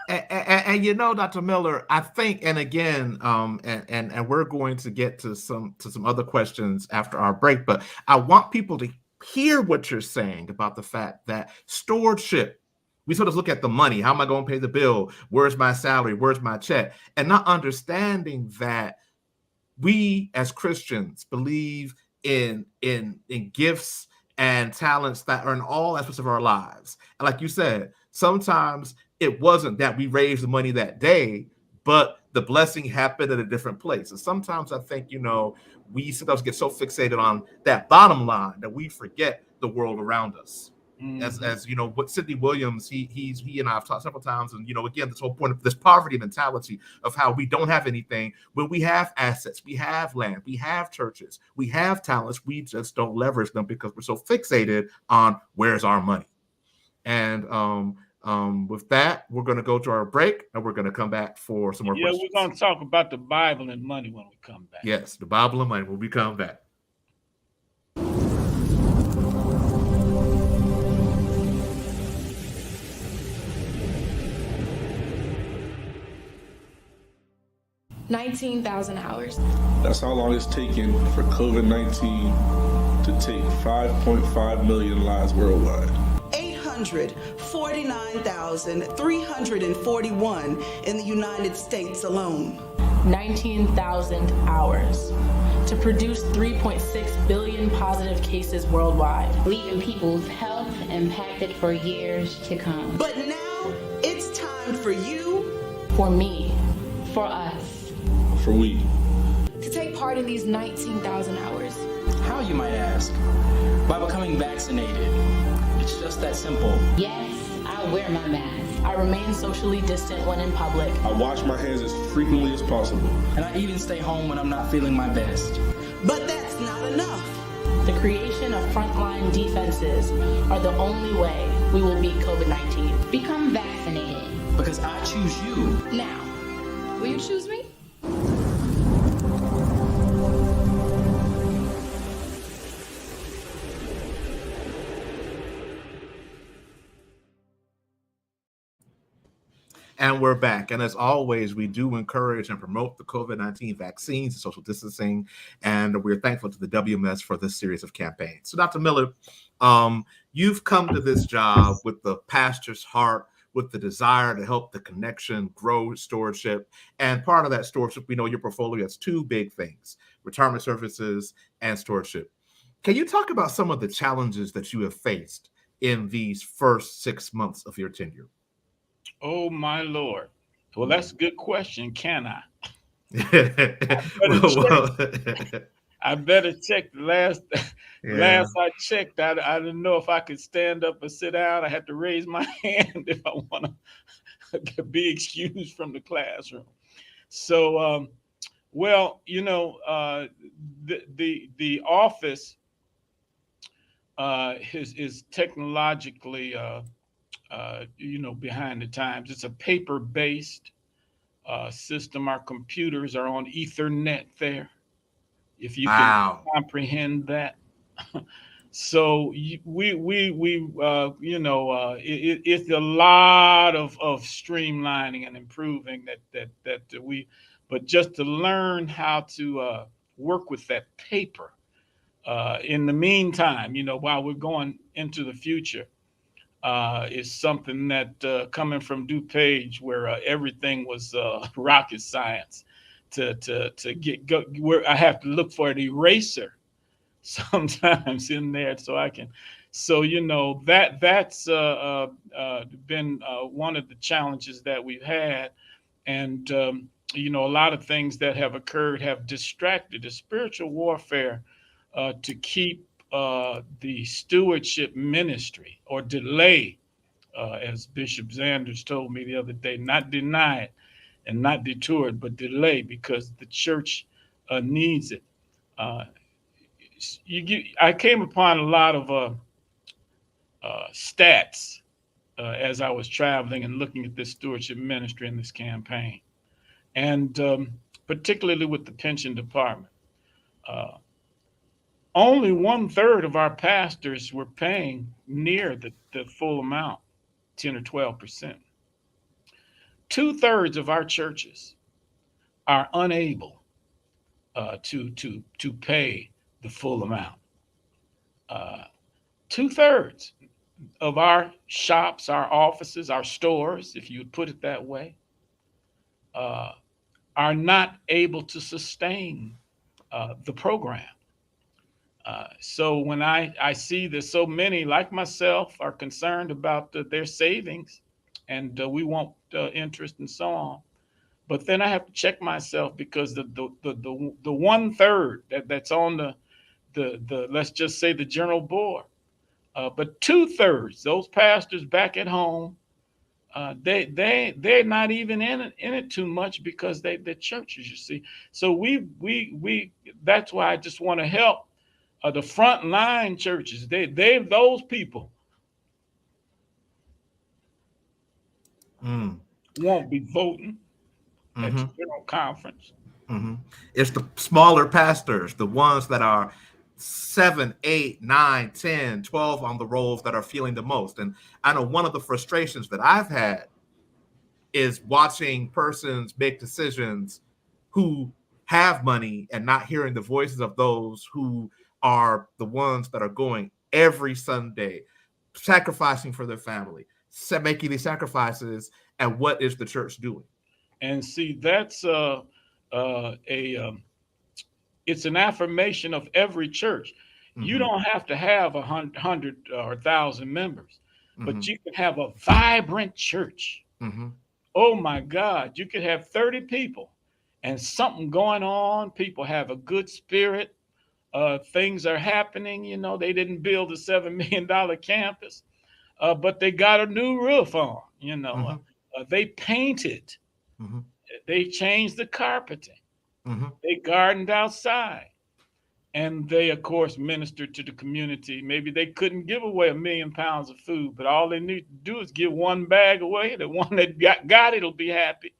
Speaker 1: And you know, Dr. Miller, I think, and again, and we're going to get to some other questions after our break, but I want people to hear what you're saying about the fact that stewardship, we sort of look at the money. How am I going to pay the bill? Where's my salary? Where's my check? And not understanding that we as Christians believe in gifts and talents that are in all aspects of our lives. And like you said, sometimes it wasn't that we raised the money that day, but the blessing happened at a different place. And sometimes I think, we sometimes get so fixated on that bottom line that we forget the world around us. As you know, what Sidney Williams, he and I have talked several times, and again, this whole point of this poverty mentality of how we don't have anything when we have assets, we have land, we have churches, we have talents, we just don't leverage them because we're so fixated on where's our money. And with that, we're going to go to our break, and we're going to come back for some more questions.
Speaker 2: We're going to talk about the Bible and money when we come back.
Speaker 1: Yes, the Bible and money when we come back.
Speaker 4: $19,000 hours.
Speaker 5: That's how long it's taken for COVID-19 to take 5.5 million lives worldwide.
Speaker 6: 849,341 in the United States alone.
Speaker 4: 19,000 hours to produce 3.6 billion positive cases worldwide,
Speaker 7: leaving people's health impacted for years to come.
Speaker 6: But now it's time for you,
Speaker 4: for me,
Speaker 7: for us,
Speaker 5: for we,
Speaker 4: to take part in these 19,000 hours.
Speaker 8: How, you might ask? By becoming vaccinated. It's just that simple.
Speaker 7: Yes, I wear my mask.
Speaker 4: I remain socially distant when in public.
Speaker 5: I wash my hands as frequently as possible.
Speaker 8: And I even stay home when I'm not feeling my best.
Speaker 6: But that's not enough.
Speaker 4: The creation of frontline defenses are the only way we will beat COVID-19.
Speaker 7: Become vaccinated.
Speaker 8: Because I choose you.
Speaker 4: Now, will you choose me?
Speaker 1: And we're back. And as always, we do encourage and promote the COVID-19 vaccines and social distancing. And we're thankful to the WMS for this series of campaigns. So Dr. Miller, you've come to this job with the pastor's heart, with the desire to help the connection grow stewardship. And part of that stewardship, we know your portfolio has two big things: retirement services and stewardship. Can you talk about some of the challenges that you have faced in these first 6 months of your tenure?
Speaker 2: Oh, my Lord. Well, that's a good question. Can I? I better check. Last I checked, I didn't know if I could stand up or sit down. I had to raise my hand if I want to be excused from the classroom. So, the office is technologically behind the times. It's a paper-based system. Our computers are on Ethernet there, if you can comprehend that. So it's a lot of streamlining and improving but just to learn how to work with that paper in the meantime, while we're going into the future, is something that coming from DuPage, where everything was rocket science, to go where I have to look for an eraser sometimes in there so I can. So that's been one of the challenges that we've had, and a lot of things that have occurred have distracted the spiritual warfare to keep the stewardship ministry, or delay, as Bishop Zanders told me the other day, not deny it and not detour it, but delay, because the church needs it. I came upon a lot of stats as I was traveling and looking at this stewardship ministry and this campaign, and particularly with the pension department. Only 1/3 of our pastors were paying near the full amount, 10 or 12%. 2/3 of our churches are unable to pay the full amount. 2/3 of our shops, our offices, our stores, if you would put it that way, are not able to sustain the program. So when I see that so many like myself are concerned about their savings, and we want interest and so on, but then I have to check myself, because the 1/3 that's on the let's just say the general board, but 2/3, those pastors back at home, they're not even in it too much, because they're churches, you see. So we that's why I just want to help the front line churches. They those people won't be voting at the general conference.
Speaker 1: It's the smaller pastors, the ones that are 7, 8, 9, 10, 12 on the rolls, that are feeling the most. And I know one of the frustrations that I've had is watching persons make decisions who have money and not hearing the voices of those who are the ones that are going every Sunday, sacrificing for their family, making these sacrifices. And what is the church doing?
Speaker 2: And see, that's it's an affirmation of every church. You don't have to have 100 or 1,000 members, but you can have a vibrant church. Oh my God, you could have 30 people and something going on. People have a good spirit. Things are happening. You know, they didn't build a $7 million campus, but they got a new roof on. You know, they painted. They changed the carpeting. They gardened outside. And they, of course, ministered to the community. Maybe they couldn't give away 1 million pounds of food, but all they need to do is give one bag away. The one that got it'll be happy.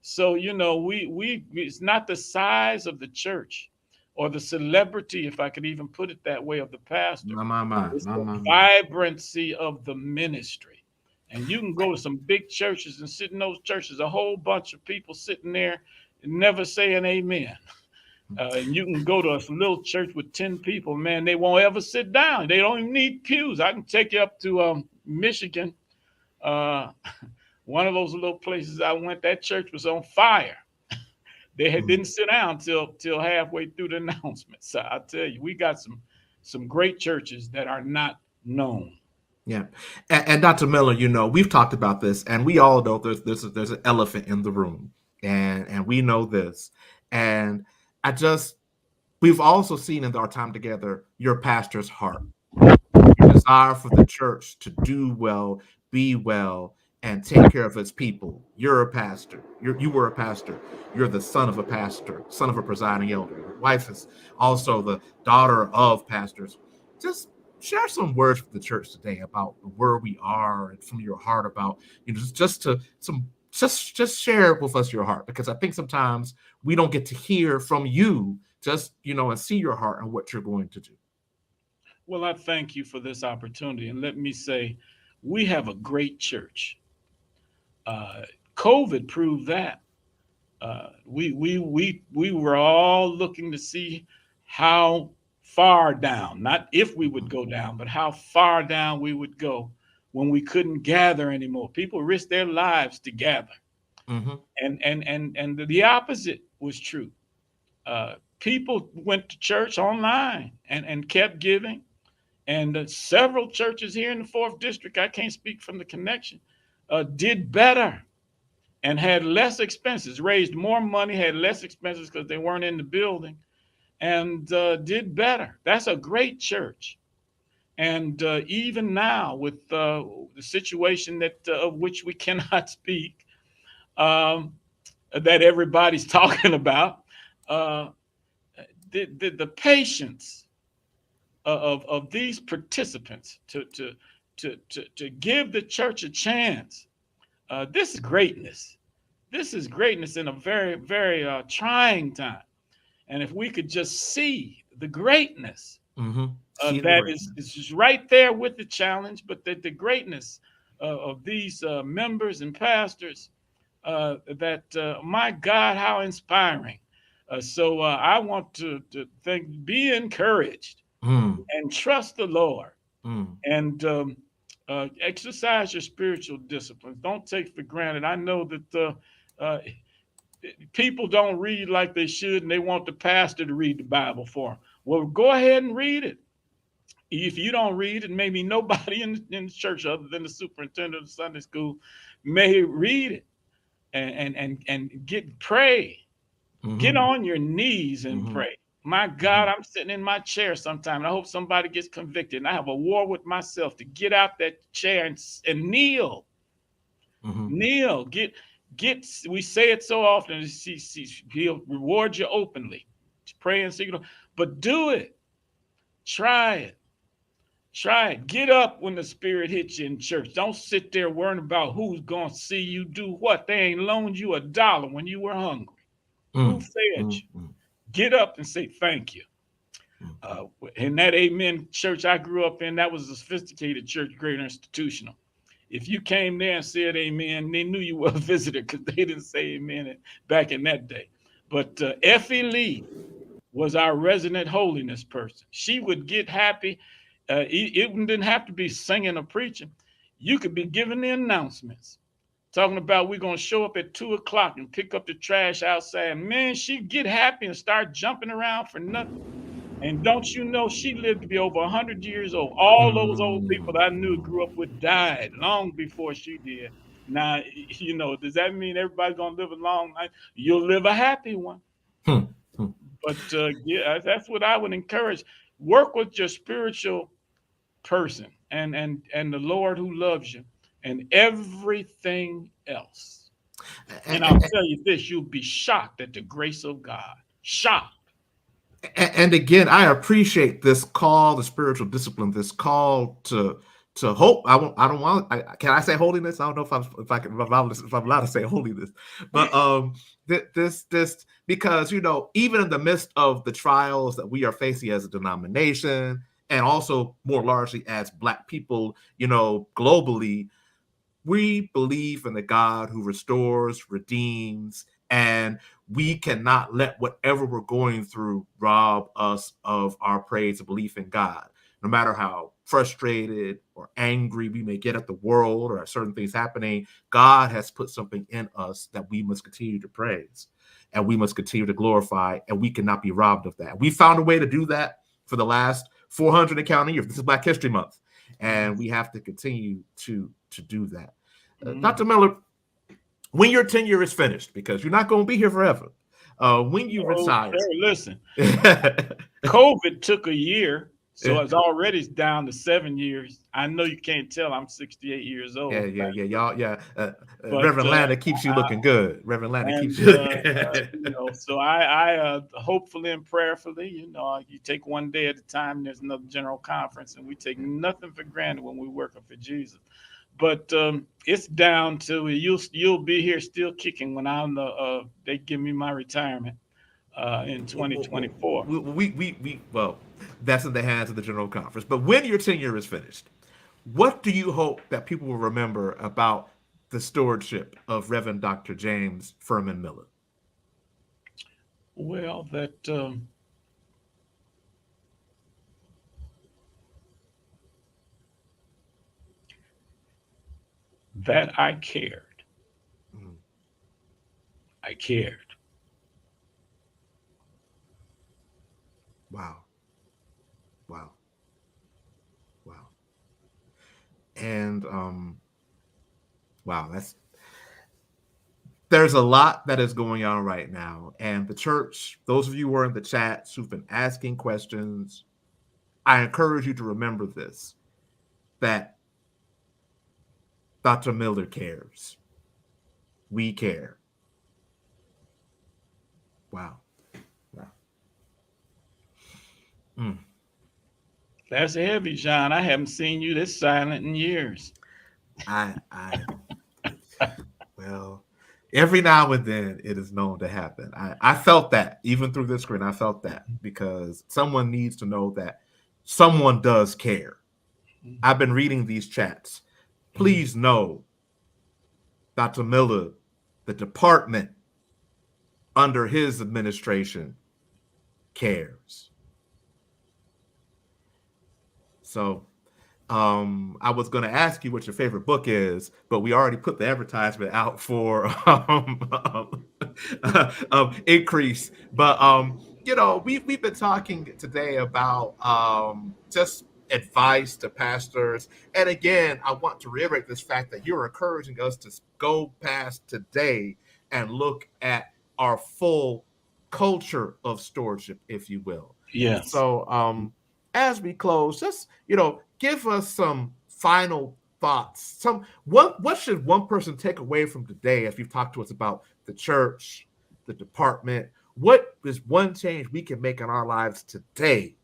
Speaker 2: So, you know, it's not the size of the church or the celebrity, if I could even put it that way, of the pastor. It's the vibrancy of the ministry. And you can go to some big churches and sit in those churches, a whole bunch of people sitting there and never saying amen. And you can go to a little church with 10 people, man, they won't ever sit down. They don't even need pews. I can take you up to Michigan. One of those little places I went, that church was on fire. They didn't sit down till halfway through the announcement. So I tell you, we got some great churches that are not known.
Speaker 1: Yeah. And Dr. Miller, you know, we've talked about this, and we all know there's an elephant in the room, and we know this. And we've also seen in our time together your pastor's heart, your desire for the church to do well, be well, and take care of its people. You're a pastor. You were a pastor. You're the son of a pastor, son of a presiding elder. Your wife is also the daughter of pastors. Just share some words with the church today about where we are, and from your heart about, you know, just share with us your heart, because I think sometimes we don't get to hear from you, just, you know, and see your heart and what you're going to do.
Speaker 2: Well, I thank you for this opportunity. And let me say, we have a great church. COVID proved that. We were all looking to see how far down, not if we would go down, but how far down we would go when we couldn't gather anymore. People risked their lives to gather. And the opposite was true. People went to church online and kept giving. And several churches here in the 4th District, I can't speak from the connection, did better and had less expenses, raised more money, had less expenses because they weren't in the building, and did better. That's a great church. And even now, with the situation of which we cannot speak, that everybody's talking about, the patience of these participants to give the church a chance. This is greatness. This is greatness in a very, very trying time. And if we could just see the greatness that is right there with the challenge, but the greatness of these members and pastors, my God, how inspiring. So I want to think, be encouraged and trust the Lord and exercise your spiritual disciplines. Don't take for granted. I know that people don't read like they should, and they want the pastor to read the Bible for them. Well, go ahead and read it. If you don't read it, maybe nobody in the church other than the superintendent of the Sunday school may read it and get pray. Get on your knees and pray. My God, I'm sitting in my chair sometime, and I hope somebody gets convicted. And I have a war with myself to get out that chair and kneel. Kneel. Get. We say it so often. He'll reward you openly. Pray and secret, but do it. Try it. Try it. Get up when the Spirit hits you in church. Don't sit there worrying about who's going to see you do what. They ain't loaned you $1 when you were hungry. Who fed you? Get up and say thank you. In that Amen Church I grew up in, that was a sophisticated church, great institutional. If you came there and said amen, they knew you were a visitor because they didn't say amen back in that day. But Effie Lee was our resident holiness person. She would get happy. It didn't have to be singing or preaching. You could be giving the announcements, talking about we're going to show up at 2 o'clock and pick up the trash outside. Man, she'd get happy and start jumping around for nothing. And don't you know, she lived to be over 100 years old. All those old people that I knew grew up with died long before she did. Now, you know, does that mean everybody's going to live a long life? You'll live a happy one. But yeah, that's what I would encourage. Work with your spiritual person and the Lord who loves you and everything else. And I'll tell you this, you'll be shocked at the grace of God. Shocked.
Speaker 1: And again, I appreciate this call, the spiritual discipline, this call to hope. I don't want. Can I say holiness? I don't know if I'm allowed to say holiness, but this because you know, even in the midst of the trials that we are facing as a denomination, and also more largely as Black people, you know, globally, we believe in the God who restores, redeems, and we cannot let whatever we're going through rob us of our praise and belief in God. No matter how frustrated or angry we may get at the world or at certain things happening, God has put something in us that we must continue to praise and we must continue to glorify, and we cannot be robbed of that. We found a way to do that for the last 400 and counting years. This is Black History Month, and we have to continue to do that. Dr. Miller, when your tenure is finished, because you're not going to be here forever, when you retire.
Speaker 2: Sir, listen, COVID took a year, so it's already down to 7 years. I know you can't tell I'm 68 years old.
Speaker 1: Y'all, Reverend Landa keeps you looking good. Reverend Landa keeps you looking good.
Speaker 2: You know, so I hopefully and prayerfully, you know, you take one day at a time. There's another general conference, and we take nothing for granted when we're working for Jesus. But it's down to you'll be here still kicking when I'm they give me my retirement in 2024.
Speaker 1: Well, that's in the hands of the general conference. But when your tenure is finished, what do you hope that people will remember about the stewardship of Reverend Dr. James Furman Miller?
Speaker 2: Well, that I cared. I cared.
Speaker 1: Wow. And wow, there's a lot that is going on right now. And the church, those of you who are in the chats who've been asking questions, I encourage you to remember this, that Dr. Miller cares. We care. Wow.
Speaker 2: That's heavy, John. I haven't seen you this silent in years.
Speaker 1: Well, every now and then it is known to happen. I felt that even through this screen. I felt that because someone needs to know that someone does care. I've been reading these chats. Please know Dr. Miller the department under his administration cares. So I was going to ask you what your favorite book is, but we already put the advertisement out for increase. But we've been talking today about just advice to pastors. And again, I want to reiterate this fact that you're encouraging us to go past today and look at our full culture of stewardship, if you will.
Speaker 2: Yes.
Speaker 1: So as we close, just give us some final thoughts. What should one person take away from today as we've talked to us about the church, the department? What is one change we can make in our lives today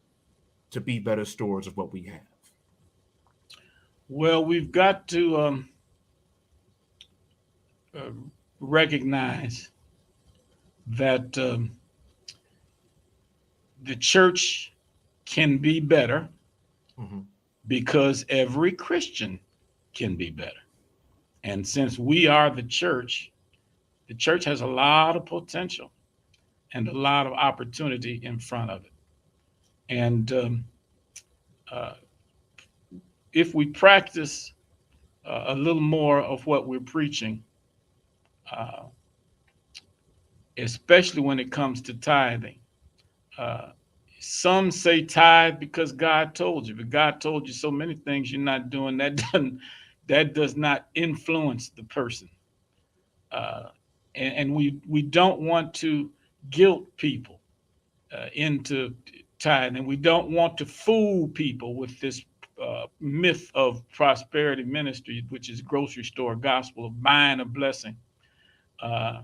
Speaker 1: to be better stewards of what we have?
Speaker 2: Well, we've got to recognize that the church can be better because every Christian can be better. And since we are the church has a lot of potential and a lot of opportunity in front of it. And if we practice a little more of what we're preaching, especially when it comes to tithing, some say tithe because God told you, but God told you so many things you're not doing. That does not influence the person. And we don't want to guilt people into tithing, and we don't want to fool people with this myth of prosperity ministry, which is grocery store gospel of buying a blessing.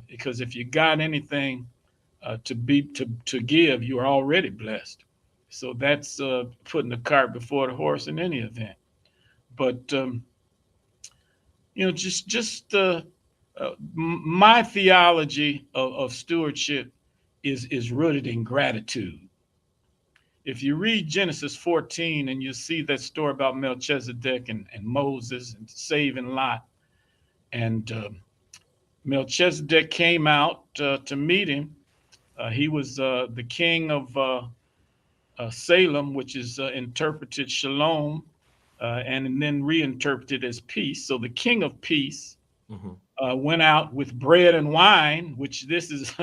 Speaker 2: Because if you got anything to give, you are already blessed. So that's putting the cart before the horse in any event. But my theology of stewardship is rooted in gratitude. If you read Genesis 14 and you see that story about Melchizedek and Moses and saving Lot, and Melchizedek came out to meet him. He was the king of Salem, which is interpreted shalom, and then reinterpreted as peace. So the king of peace went out with bread and wine, which this is,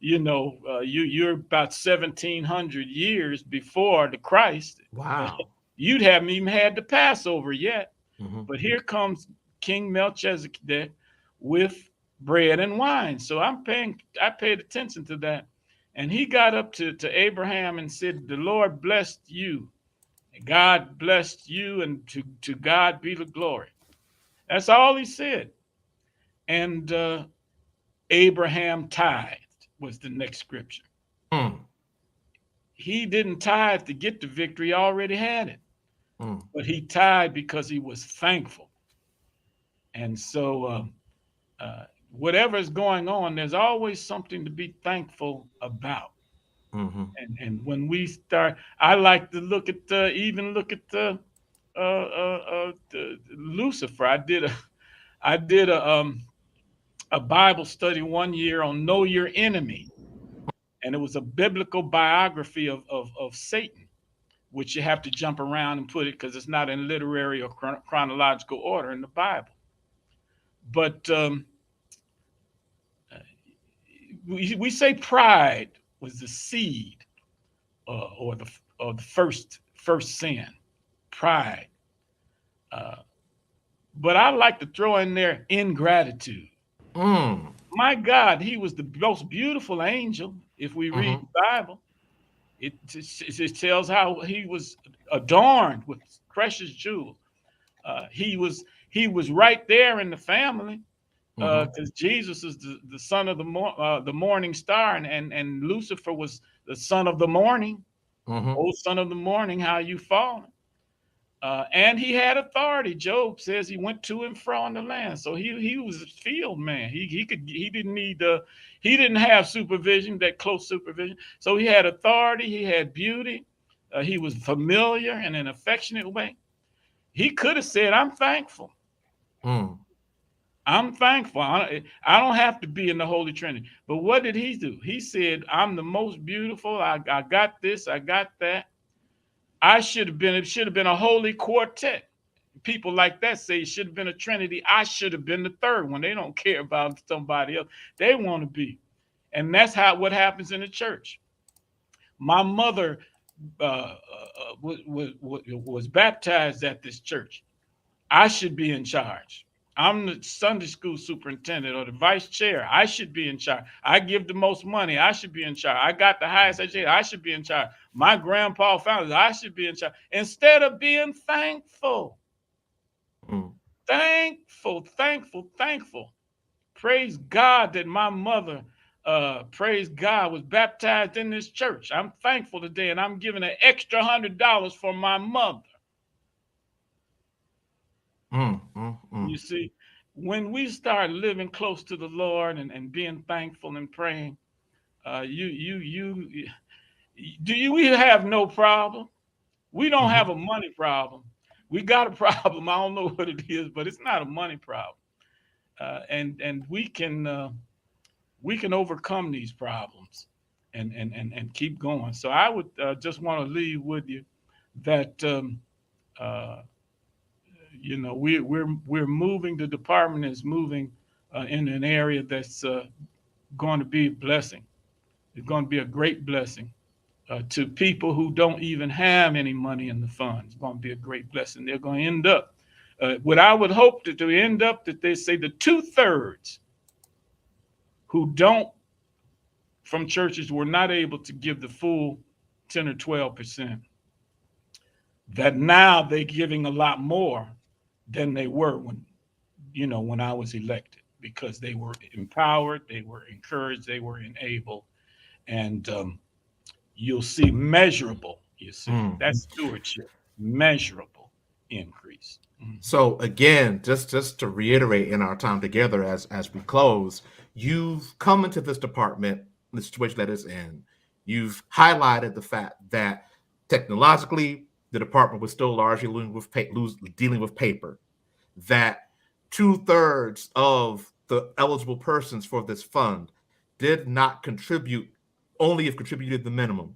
Speaker 2: you're about 1,700 years before the Christ.
Speaker 1: Wow.
Speaker 2: You'd haven't even had the Passover yet. But here comes King Melchizedek with bread and wine. So I paid attention to that. And he got up to Abraham and said, the Lord blessed you. God blessed you, and to God be the glory. That's all he said. And Abraham tithed was the next scripture. He didn't tithe to get the victory, he already had it. But he tithed because he was thankful. And so whatever is going on, there's always something to be thankful about. And when we start, I like to look at the Lucifer. I did a Bible study one year on Know Your Enemy, and it was a biblical biography of Satan, which you have to jump around and put it because it's not in literary or chronological order in the Bible. But we say pride was the seed or the first sin, pride. But I like to throw in there ingratitude. My God, he was the most beautiful angel. If we read the Bible, it tells how he was adorned with precious jewels. He was right there in the family. Because Jesus is the son of the morning star, and Lucifer was the son of the morning. Oh, son of the morning, how you fallen. And he had authority. Job says he went to and fro in the land. So he was a field man. He didn't have supervision, that close supervision. So he had authority, he had beauty, he was familiar in an affectionate way. He could have said, I'm thankful. I'm thankful. I don't have to be in the Holy Trinity. But what did he do? He said, I'm the most beautiful. I got this. I got that. It should have been a holy quartet. People like that say it should have been a Trinity. I should have been the third one. They don't care about somebody else. They want to be. And that's what happens in the church. My mother was baptized at this church. I should be in charge. I'm the Sunday school superintendent or the vice chair. I should be in charge. I give the most money. I should be in charge. I got the highest education. I should be in charge. My grandpa founded. I should be in charge. Instead of being thankful. Thankful. Praise God that my mother, praise God, was baptized in this church. I'm thankful today, and I'm giving an extra $100 for my mother. You see, when we start living close to the Lord and being thankful and praying, we have no problem. We don't have a money problem. We got a problem. I don't know what it is, but it's not a money problem. And we can overcome these problems and keep going. So I would just want to leave with you that we're moving. The department is moving in an area that's going to be a blessing. It's going to be a great blessing to people who don't even have any money in the fund. It's going to be a great blessing. They're going to end up what I would hope to end up that they say the 2/3 who don't from churches were not able to give the full 10 or 12%. That now they're giving a lot more than they were when I was elected, because they were empowered, they were encouraged, they were enabled, and you'll see measurable. You see, that's stewardship, measurable increase.
Speaker 1: So again, just to reiterate in our time together as we close, you've come into this department, the situation that it's in. You've highlighted the fact that technologically the department was still largely dealing with paper, that 2/3 of the eligible persons for this fund did not contribute, only have contributed the minimum,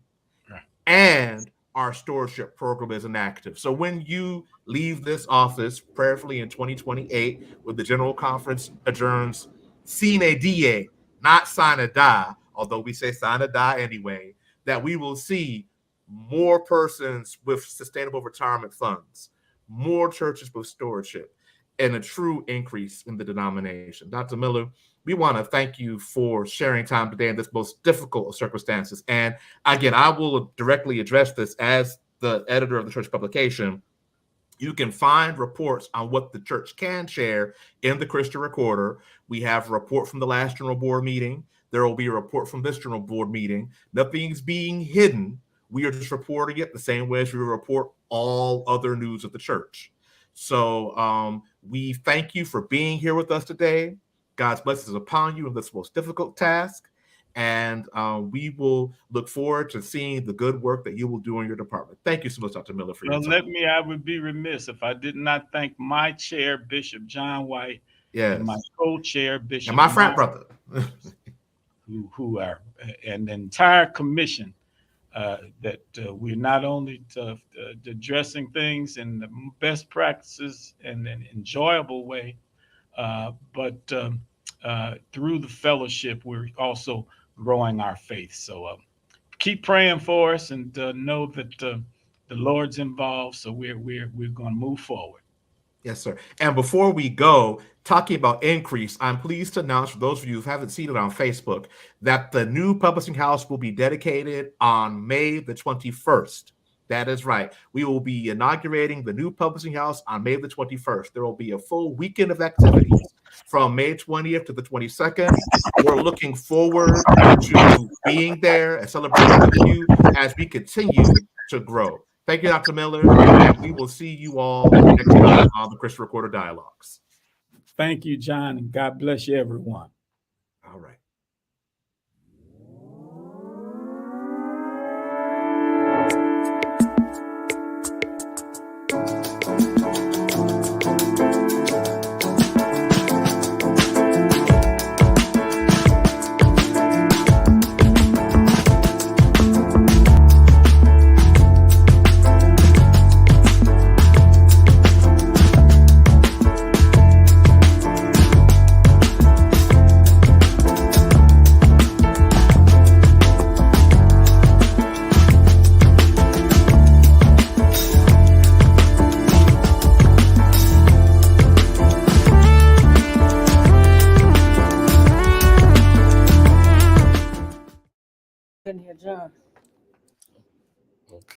Speaker 2: right.
Speaker 1: And our stewardship program is inactive. So when you leave this office, prayerfully in 2028, when the General Conference adjourns, sine die, not sine die, although we say sine die anyway, that we will see more persons with sustainable retirement funds, more churches with stewardship, and a true increase in the denomination. Dr. Miller, we want to thank you for sharing time today in this most difficult of circumstances. And again, I will directly address this as the editor of the church publication. You can find reports on what the church can share in the Christian Recorder. We have a report from the last General Board meeting. There will be a report from this General Board meeting. Nothing's being hidden. We are just reporting it the same way as we report all other news of the church. So we thank you for being here with us today. God's blessings upon you in this most difficult task. And we will look forward to seeing the good work that you will do in your department. Thank you so much, Dr. Miller, for your time.
Speaker 2: I would be remiss if I did not thank my chair, Bishop John White,
Speaker 1: yes,
Speaker 2: and my co-chair, Bishop,
Speaker 1: and my frat brother,
Speaker 2: who are, and the entire commission, that we're not only addressing things in the best practices and an enjoyable way, but through the fellowship, we're also growing our faith. So keep praying for us, and know that the Lord's involved. So we're going to move forward.
Speaker 1: Yes, sir. And before we go, talking about increase, I'm pleased to announce, for those of you who haven't seen it on Facebook, that the new publishing house will be dedicated on May the 21st. That is right. We will be inaugurating the new publishing house on May the 21st. There will be a full weekend of activities from May 20th to the 22nd. We're looking forward to being there and celebrating with you as we continue to grow. Thank you, Dr. Miller, and we will see you all next time on the Christian Recorder Dialogues.
Speaker 2: Thank you, John, and God bless you, everyone.
Speaker 1: All right.
Speaker 9: couldn't hear John.